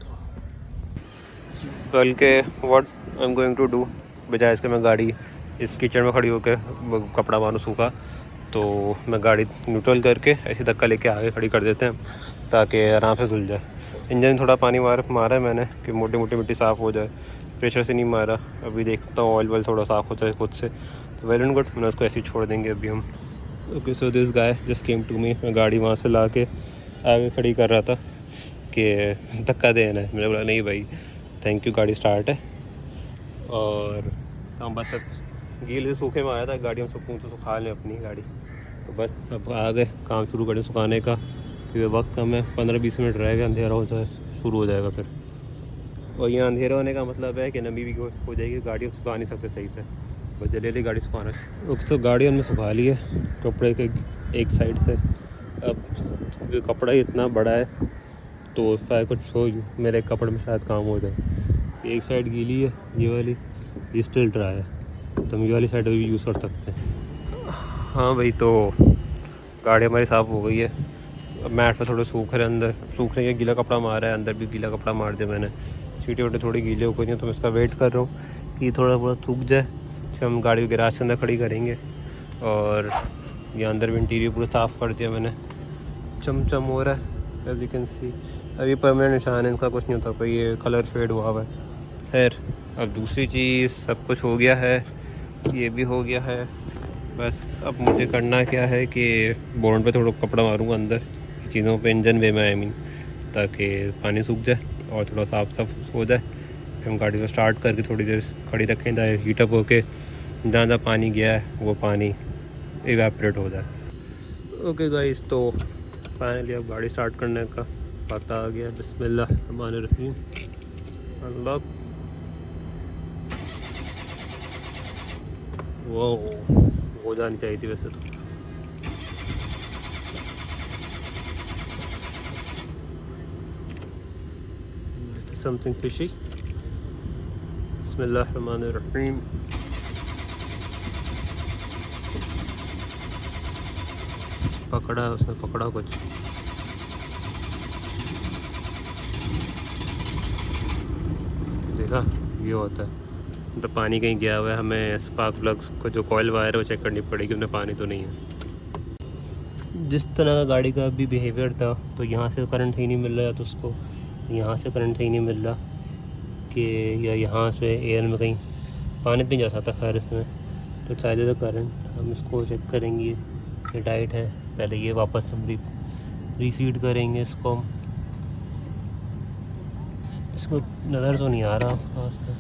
बल्कि what I am going to do, बजाय इसके मैं गाड़ी इस किचन में खड़ी होकर कपड़ा मारूँ सूखा, तो मैं गाड़ी न्यूट्रल करके ऐसी धक्का लेके आगे खड़ी कर देते हैं ताकि आराम से धुल जाए। इंजन थोड़ा पानी मारा है मैंने कि मोटी मोटी मिट्टी साफ़ हो जाए, प्रेशर से नहीं मारा। अभी देखता हूँ ऑयल थोड़ा साफ़ होता है खुद से, तो वेल एंड गुड, मैंने उसको ऐसे ही छोड़ देंगे अभी हम। Okay so this guy just came to me, मैं गाड़ी वहाँ से ला के आगे खड़ी कर रहा था कि धक्का देना है। मैंने बोला नहीं भाई थैंक यू, गाड़ी स्टार्ट है। और हम बस अब गीले सूखे में आया था, गाड़ी हम सुखा लें अपनी गाड़ी, तो बस अब आ गए काम शुरू करें सुखाने का, क्योंकि वक्त कम है, 15-20 मिनट रह गए, अंधेरा हो जाए शुरू हो जाएगा फिर। और यहाँ अंधेरा होने का मतलब है कि नमी भी हो जाएगी, गाड़ी हम सुखा नहीं सकते सही से, बस जल्दी गाड़ी सुखाना। तो गाड़ी हमने सुखा ली है कपड़े के एक साइड से। अब कपड़ा ही इतना बड़ा है तो शायद कुछ शो मेरे कपड़े में शायद काम हो जाए। एक साइड गीली है ये वाली, ये स्टिल ड्राई है, तो हम ये वाली साइड भी यूज़ कर सकते हैं। हाँ भाई, तो गाड़ी हमारी साफ़ हो गई है। अब मैट पर थोड़े सूख रहे, अंदर सूख रहे हैं, गीला कपड़ा मारा है, अंदर भी गीला कपड़ा मार दिया मैंने। सीटें वोटें थोड़ी गीले हो गई हैं, तो मैं इसका वेट कर रहा हूँ कि थोड़ा सूख जाए, फिर हम गाड़ी को गैराज के अंदर खड़ी करेंगे। और ये अंदर भी इंटीरियर पूरा साफ़ कर दिया मैंने, चमचम हो रहा है एज यू कैन सी। अभी परमानेंट निशान है इनका, कुछ नहीं होता, कोई ये कलर फेड हुआ है। खैर अब दूसरी चीज़, सब कुछ हो गया है, ये भी हो गया है। बस अब मुझे करना क्या है कि बोनट पे थोड़ा कपड़ा मारूंगा अंदर चीज़ों पे, इंजन वे में आई मीन, ताकि पानी सूख जाए और थोड़ा साफ हो जाए। फिर हम गाड़ी को स्टार्ट करके थोड़ी देर खड़ी रखें ताकि हीटअप होके जहाँ जहाँ पानी गया है वो पानी इवेपोरेट हो जाए। ओके गाइस, तो फाइनली अब गाड़ी स्टार्ट करने का पता आ गया। बिस्मिल्लाहिर्रहमानिर्रहीम, अनलॉक। वो हो जानी चाहिए थी वैसे तो। This is something fishy. बिस्मिल्लाहिर्रहमानिर्रहीम। पकड़ा है उसने, पकड़ा कुछ। देखा, ये होता है तो पानी कहीं गया हुआ है, हमें स्पार्क प्लग्स को जो कॉइल वायर है वो चेक करनी पड़ेगी, उनमें पानी तो नहीं है। जिस तरह का गाड़ी का अभी बिहेवियर था, तो यहाँ से करंट ही नहीं मिल रहा, या तो उसको यहाँ से करंट ही नहीं मिल रहा कि या यहाँ से एयर में कहीं पानी नहीं जा सकता। खैर इसमें तो चाहिए तो करंट, हम इसको चेक करेंगे, ये टाइट है। पहले ये वापस हम रीसीड करेंगे इसको नज़र तो नहीं आ रहा खास तो।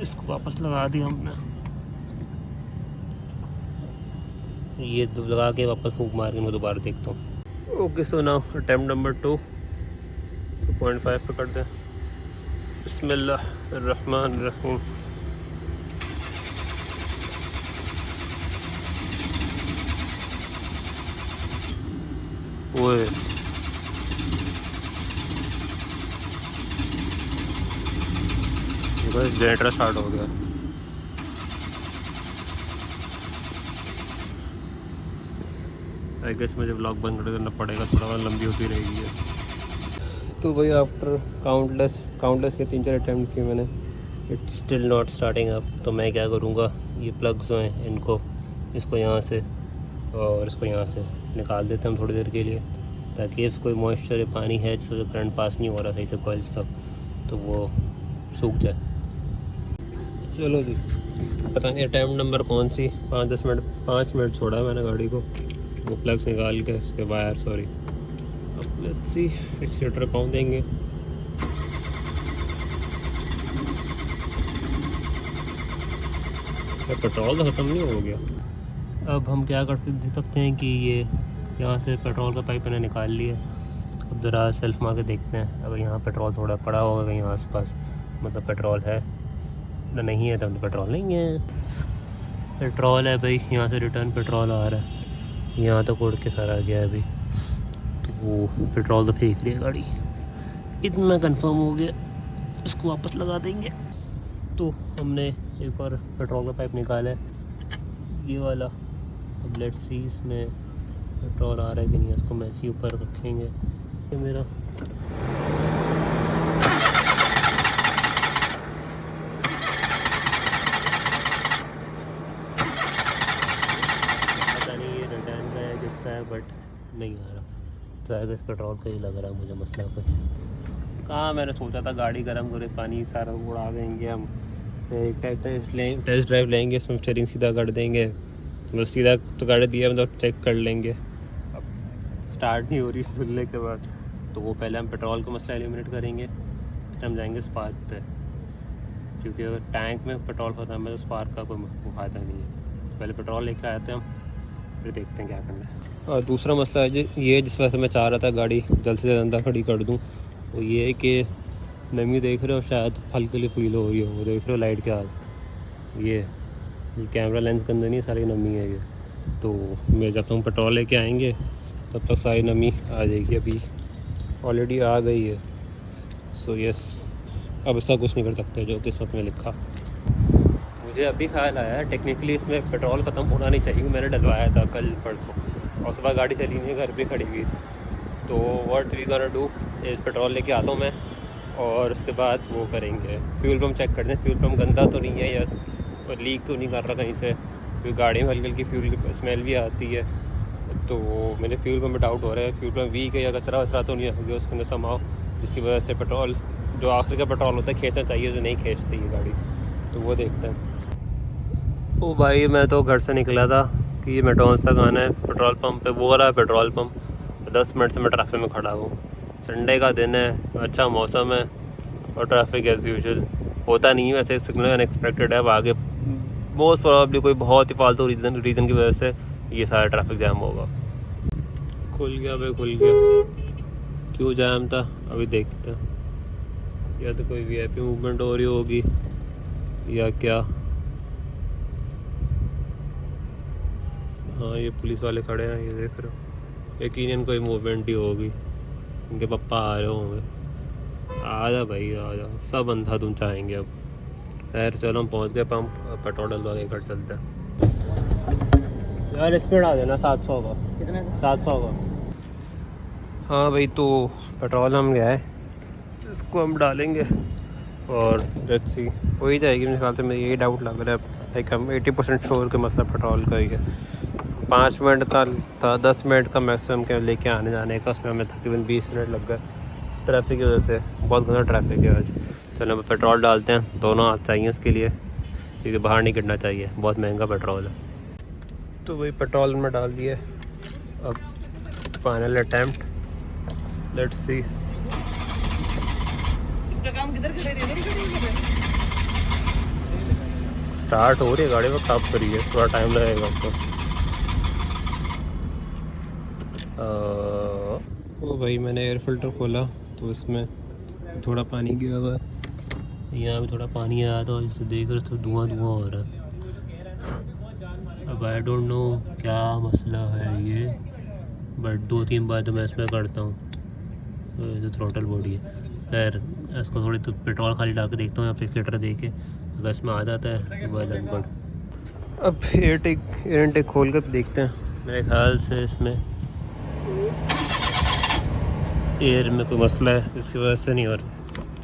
इसको वापस लगा दिया हमने, ये लगा के वापस फूंक मार के मैं दोबारा देखता हूँ। Okay so now attempt number 2.5 पे कर दें। बिस्मिल्लाहिर्रहमानिर्रहीम। ओए जनरेटर स्टार्ट हो गया। आई गेस मुझे व्लॉग बंद करना पड़ेगा, थोड़ा लंबी होती रहेगी है। तो भाई आफ्टर काउंटलेस के 3-4 अटैम्प्ट किए मैंने, it's still not starting up. तो मैं क्या करूँगा, ये प्लग्स हैं इनको, इसको यहाँ से और इसको यहाँ से निकाल देते हैं थोड़ी देर के लिए, ताकि इसको कोई मॉइस्चर या पानी है जिससे करंट पास नहीं हो रहा सही से कॉइल्स तक, तो वो सूख जाए। चलो जी, पता नहीं अटैम्प्ट नंबर कौन सी, 5 मिनट छोड़ा मैंने गाड़ी को, वो प्लग्स निकाल के उसके वायर, सॉरी। अब लेट्स सी एक्सीलेटर पाउंड देंगे। पेट्रोल तो ख़त्म नहीं हो गया। अब हम क्या कर सकते हैं कि ये यहाँ से पेट्रोल का पाइप मैंने निकाल लिया। अब ज़रा सेल्फ मार के देखते हैं, अगर यहाँ पेट्रोल थोड़ा पड़ा होगा कहीं आसपास, मतलब पेट्रोल है ना, नहीं है तो पेट्रोल नहीं है। पेट्रोल है भाई, यहाँ से रिटर्न पेट्रोल आ रहा है, यहाँ तक उड़ के सारा आ गया है अभी। तो वो पेट्रोल तो फेंक लिया गाड़ी, इतना कंफर्म हो गया, इसको वापस लगा देंगे। तो हमने एक और पेट्रोल का पाइप निकाला है, ये वाला। अब लेट्स सी इसमें पेट्रोल आ रहा है कि नहीं, इसको मैं ऐसे ऊपर रखेंगे। ये मेरा पता नहीं ये रिटर्न का है किसका है, बट नहीं आ रहा। तो आगे इस पेट्रोल का ही लग रहा है मुझे मसला कुछ। कहाँ मैंने सोचा था गाड़ी गर्म करे, पानी सारा उड़ा देंगे हम, फिर एक टेस्ट ड्राइव लेंगे, इसमें स्टीयरिंग सीधा कर देंगे, बस सीधा तो गाड़ी दिया मतलब चेक कर लेंगे। अब स्टार्ट नहीं हो रही खुलने के बाद, तो वो पहले हम पेट्रोल का मसला एलिमिनेट करेंगे, फिर हम जाएंगे स्पार्क पे, क्योंकि अगर टैंक में पेट्रोल ख़त्म है तो स्पार्क का कोई फ़ायदा नहीं है। तो पहले पेट्रोल लेके आते हैं हम, फिर देखते हैं क्या करना है। और दूसरा मसला है ये जिस वजह से मैं चाह रहा था गाड़ी जल्द से जल्द खड़ी कर दूँ, वो ये है कि नमी देख रहे हो, शायद हल्की हल्की फील हो रही हो, वो देख रहे हो लाइट के हाथ, ये कैमरा लेंस के अंदर नहीं, सारी नमी है ये। तो मैं जब हम पेट्रोल लेके आएंगे तब तक सारी नमी आ जाएगी, अभी ऑलरेडी आ गई है। सो यस, अब इसका कुछ नहीं कर सकते जो किस्मत में लिखा। मुझे अभी ख्याल आया टेक्निकली इसमें पेट्रोल ख़त्म होना नहीं चाहिए, मैंने डलवाया था कल परसों और सुबह गाड़ी चली नहीं, घर पे खड़ी हुई थी। तो व्हाट वी गोना डू इस पेट्रोल लेके आता हूँ मैं, और उसके बाद वो करेंगे फ्यूल पम्प चेक करते हैं, फ्यूल पम्प गंदा तो नहीं है या और लीक तो नहीं कर रहा कहीं से, क्योंकि गाड़ी में हल्की हल्की फ्यूल की स्मेल भी आती है। तो मेरे फ्यूल पम्प में डाउट हो रहा है, फ्यूल पम्प वीक है या कचरा वचरा तो नहीं हो गया उसके अंदर समाओ, जिसकी वजह से पेट्रोल जो आखिरी का पेट्रोल होता है खींचना चाहिए, जो नहीं खींचती है गाड़ी। तो वो देखते हैं। ओ भाई, मैं तो घर से निकला था कि ये मैकडॉनल्ड्स तक आना है, पेट्रोल पम्प पे वो रहा है पेट्रोल पम्प, 10 मिनट से मैं ट्रैफिक में खड़ा हूँ। संडे का दिन है, अच्छा मौसम है और ट्रैफिक एज़ यूजुअल होता नहीं है वैसे, सिग्नल अनएक्सपेक्टेड है। अब आगे मोस्ट प्रॉब्ली कोई बहुत ही फालतू रीज़न की वजह से ये सारा ट्रैफिक जाम होगा। खुल गया भाई, खुल गया। क्यों जाम था अभी देखते हैं, या तो कोई वीआईपी मूवमेंट हो रही होगी या क्या। हाँ, ये पुलिस वाले खड़े हैं, ये देख रहे हो, यकीनन कोई मूवमेंट ही होगी, इनके पापा आ रहे होंगे। आ जा भाई आ जा, सब अंधाधुंध चाहेंगे अब। खैर चलो, हम पहुंच गए पंप, पेट्रोल डलवा के घर चलते हैं। यार इसमें डाल देना 700 का। कितने का? 700 का। हाँ भाई, तो पेट्रोल हम गया है, इसको हम डालेंगे और लेट्स सी हो ही जाएगी मेरे ख्याल से। मुझे यही डाउट लग रहा है, लाइक हम 80% श्योर के मतलब पेट्रोल का ही है। 5 मिनट था 10 मिनट का मैक्सिमम के लेके आने जाने का, उसमें हमें तकरीबन 20 मिनट लग गए ट्रैफिक की वजह से। बहुत गंदा ट्रैफिक है आज। चलो अब पेट्रोल डालते हैं, दोनों हाथ चाहिए इसके लिए, क्योंकि बाहर नहीं गिरना चाहिए, बहुत महंगा पेट्रोल है। तो वही पेट्रोल में डाल दिए, अब फाइनल अटैम्प्ट, लेट्स सी। इसका काम किधर कर रही है? स्टार्ट हो रही है गाड़ी, में कब करी है, थोड़ा टाइम लगेगा आपको। ओ भाई, मैंने एयर फिल्टर खोला तो इसमें थोड़ा पानी गया हुआ है, यहाँ भी थोड़ा पानी आया था, इसे देख रहे तो धुआं हो रहा है। अब आई डोंट नो क्या मसला है ये, बट 2-3 बार तो मैं इसमें करता हूँ तो थ्रोटल बॉडी है। खैर इसको थोड़ी तो पेट्रोल खाली डाल के देखता हूँ, या फिर लीटर दे के, अगर इसमें आ जाता है तो वह लगभग। अब एयर इनटेक खोल कर देखते हैं, मेरे ख्याल से इसमें एयर में कोई मसला है, इसकी वजह से नहीं हो रहा।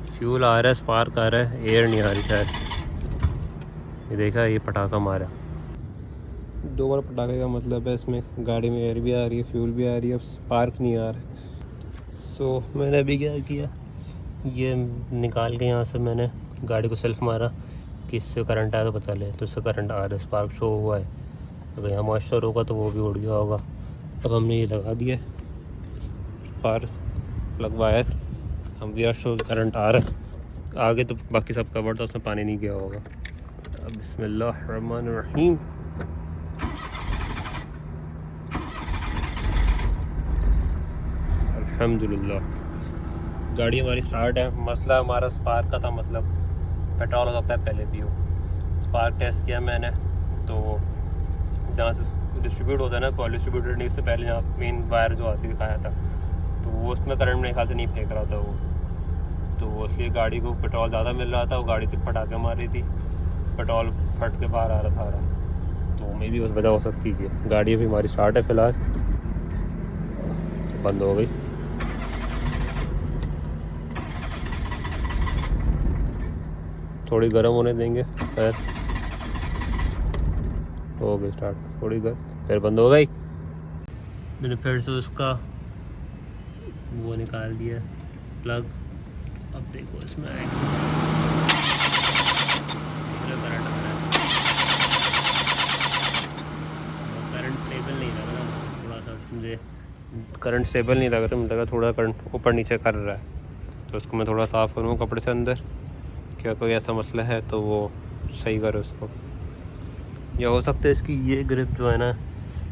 फ्यूल आ रहा है, स्पार्क आ रहा है, एयर नहीं आ रही शायद। ये देखा, ये पटाखा मारा, 2 बार पटाखे का मतलब है इसमें गाड़ी में एयर भी आ रही है, फ्यूल भी आ रही है, अब स्पार्क नहीं आ रहा है। सो मैंने अभी क्या किया, ये निकाल के यहाँ से मैंने गाड़ी को सेल्फ मारा कि इससे करंट आया तो पता ले, तो इससे करंट आ रहा है, स्पार्क शो हुआ है। अगर यहाँ मॉइस्चर होगा तो वो भी उड़ गया होगा। अब हमने ये लगा दिया स्पार्क लगवाया, हम भी शो करंट आ रहा है आगे, तो बाकी सब कवर था, उसमें पानी नहीं गया होगा। अब बिस्मिल्लाहिर्रहमानिर्रहीम, अल्हम्दुलिल्लाह गाड़ी हमारी स्टार्ट है। मसला हमारा स्पार्क का था, मतलब पेट्रोल होता है पहले भी हो। स्पार्क टेस्ट किया मैंने, तो जहाँ से डिस्ट्रीब्यूट होता है ना, कॉल डिस्ट्रीब्यूटर ने, इससे पहले जहाँ मेन वायर जो आती दिखाया था, तो वो उसमें करंट मेरे ख्याल से नहीं फेंक रहा था वो, तो इसलिए गाड़ी को पेट्रोल ज़्यादा मिल रहा था। वो गाड़ी से फटाके मार रही थी, पेट्रोल फट के बाहर आ रहा था, तो मे भी उस वजह हो सकती है। गाड़ी अभी हमारी स्टार्ट है फ़िलहाल, बंद हो गई। थोड़ी गर्म होने देंगे, फिर हो गई स्टार्ट, थोड़ी गर्म, फिर बंद हो गई। मैंने फिर से उसका वो निकाल दिया प्लग। अब देखो इसमें करंट स्टेबल नहीं लग रहा, थोड़ा सा मुझे करंट स्टेबल नहीं लग रहा, मुझे लगा थोड़ा करंट ऊपर नीचे कर रहा है, तो उसको मैं थोड़ा साफ़ करूँगा कपड़े से अंदर, क्या कोई ऐसा मसला है तो वो सही करे उसको। या हो सकता है इसकी ये ग्रिप जो है ना,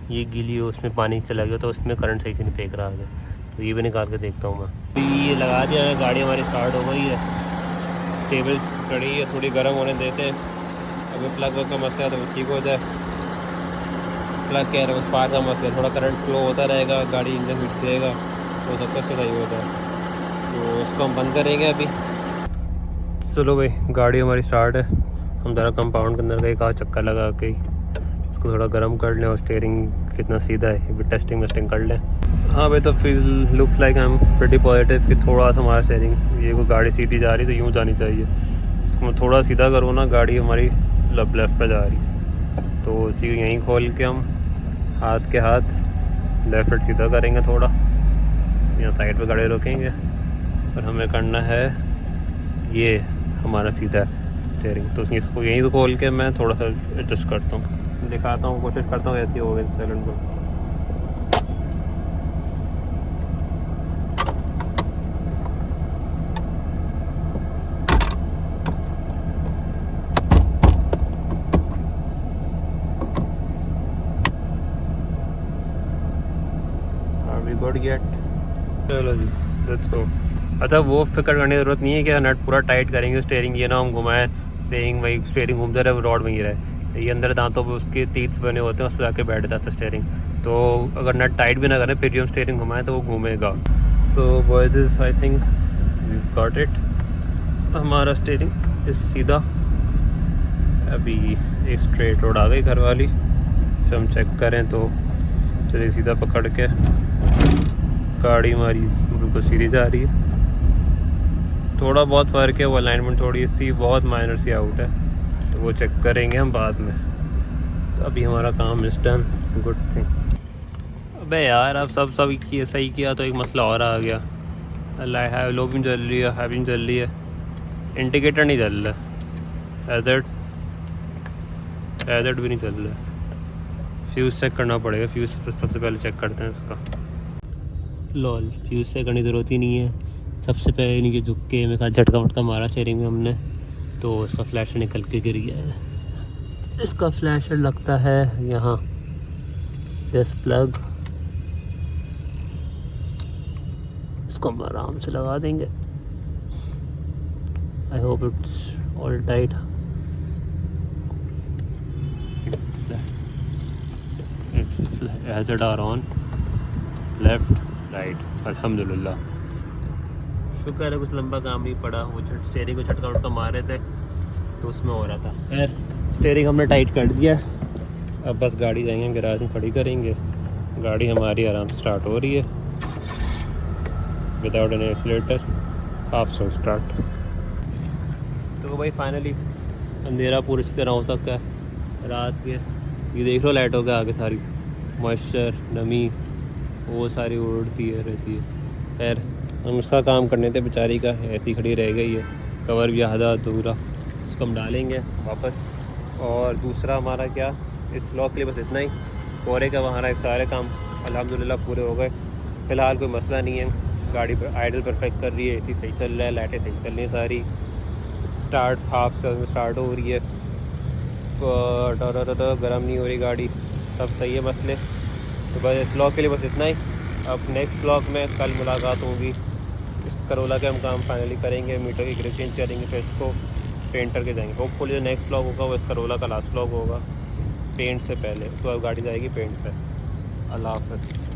ये गीली हो, उसमें पानी चला गया तो उसमें करंट सही से नहीं फेंक रहा है, तो ये भी निकाल के देखता हूँ मैं। ये लगा दिया है, गाड़ी हमारी स्टार्ट हो गई है, टेबल चढ़ी है, थोड़ी गर्म होने देते हैं। अगर प्लग का मसला है तो वो ठीक हो जाए। प्लग कह रहे हैं स्पार्क का मसला, थोड़ा करंट फ्लो होता रहेगा, गाड़ी इंजन हिट देगा, तो सब कुछ सही हो जाए। तो उसको हम बंद करेंगे अभी। चलो भाई, गाड़ी हमारी स्टार्ट है। हम ज़रा कंपाउंड के अंदर का एक आध चक्कर लगा के इसको थोड़ा गर्म कर लें, और स्टीयरिंग कितना सीधा है ये भी टेस्टिंग वेस्टिंग कर लें। हाँ भाई, तो feel looks like I am pretty positive कि थोड़ा सा हमारा स्टीयरिंग, ये कोई गाड़ी सीधी जा रही तो यूँ जानी चाहिए, इसको मैं थोड़ा सीधा करूँ ना, गाड़ी हमारी लेफ्ट पे जा रही है, तो उसी को यहीं खोल के हम हाथ के हाथ लेफ्ट सीधा करेंगे, थोड़ा यहाँ साइड पे गाड़ी रोकेंगे, और हमें करना है ये हमारा सीधा स्टीयरिंग। तो इसको यहीं तो खोल के मैं थोड़ा सा एडजस्ट करता हूँ, दिखाता हूँ, कोशिश करता हूँ ऐसी हो गई सैलेंट को। गुड गेट, चलो जी लेट्स गो। अच्छा, वो फिक्र करने की ज़रूरत नहीं है कि नट पूरा टाइट करेंगे स्टीयरिंग, ये ना हम घुमाएं स्टीयरिंग, वही स्टीयरिंग घूमते रहे, रोड में ही रहे। ये अंदर दांतों पे उसके तीत बने होते हैं, उस पर जाके बैठ जाता है स्टीयरिंग, तो अगर नट टाइट भी ना करें फिर भी हम स्टीयरिंग घुमाएं तो वो घूमेगा। So boys is I think we got it. हमारा स्टीयरिंग इस सीधा, अभी एक स्ट्रेट रोड आ गई घर वाली, फिर हम चेक करें तो चलिए सीधा पकड़ के, गाड़ी हमारी बिल्कुल सीधी जा रही है। थोड़ा बहुत फ़र्क है, वो अलाइनमेंट थोड़ी सी बहुत माइनर सी आउट है, तो वो चेक करेंगे हम बाद में। तो अभी हमारा काम इज डन, गुड थिंग। अबे यार, अब सब सही किया तो एक मसला और आ गया। अल्लाह, लो भी जल रही है, हैविंग जल रही है, इंडिकेटर नहीं जल रहा, एजेड भी नहीं चल रहा है। फ्यूज़ चेक करना पड़ेगा, फ्यूज़ सबसे पहले चेक करते हैं इसका। लॉल, फ्यूज़ चेक करने की ज़रूरत ही नहीं है, सबसे पहले नीचे झुक के मेरे साथ झटका वटका मारा स्टीयरिंग में हमने, तो इसका फ्लैशर निकल के गिर गया है। इसका फ्लैशर लगता है यहाँ, दिस प्लग, इसको हम आराम से लगा देंगे। I hope it's all tight. Hazard are on, left right, अल्हम्दुलिल्लाह। शुक्र है कुछ लंबा काम नहीं पड़ा, वो स्टीयरिंग को झटका वटका मार रहे थे तो उसमें हो रहा था। खैर, स्टीयरिंग हमने टाइट कर दिया, अब बस गाड़ी जाएंगे गैराज में खड़ी करेंगे। गाड़ी हमारी आराम से स्टार्ट हो रही है without an accelerator, half so start. तो भाई फाइनली अंधेरा पूरी तरह हो सकता है रात के, ये देख लो लाइटों के आगे सारी मॉइस्चर, नमी वो सारी उड़ती है रहती है। खैर, हम उसका काम करने थे, बेचारी का ऐसी खड़ी रह गई है, कवर भी आधा अधूरा, उसको हम डालेंगे वापस। और दूसरा हमारा क्या, इस व्लॉग के लिए बस इतना ही। कोरे का हमारा सारे काम अल्हम्दुलिल्लाह पूरे हो गए, फ़िलहाल कोई मसला नहीं है, गाड़ी पर आइडल परफेक्ट कर रही है, एसी सही चल रहा है, लाइटें सही चल रही हैं सारी, स्टार्ट हाफ स्टार्ट हो रही है, गर्म नहीं हो रही गाड़ी, सब सही है मसले। तो बस इस व्लॉग के लिए बस इतना ही। अब नेक्स्ट ब्लॉग में कल मुलाकात होगी। इस करोला के हम काम फाइनली करेंगे, मीटर की ग्रिप चेंज करेंगे, फिर इसको पेंट करके जाएंगे। होपफुली जो नेक्स्ट ब्लॉग होगा वो इस करोला का लास्ट ब्लॉग होगा पेंट से पहले। उसके बाद गाड़ी जाएगी पेंट पे। अल्लाह हाफ़िज़।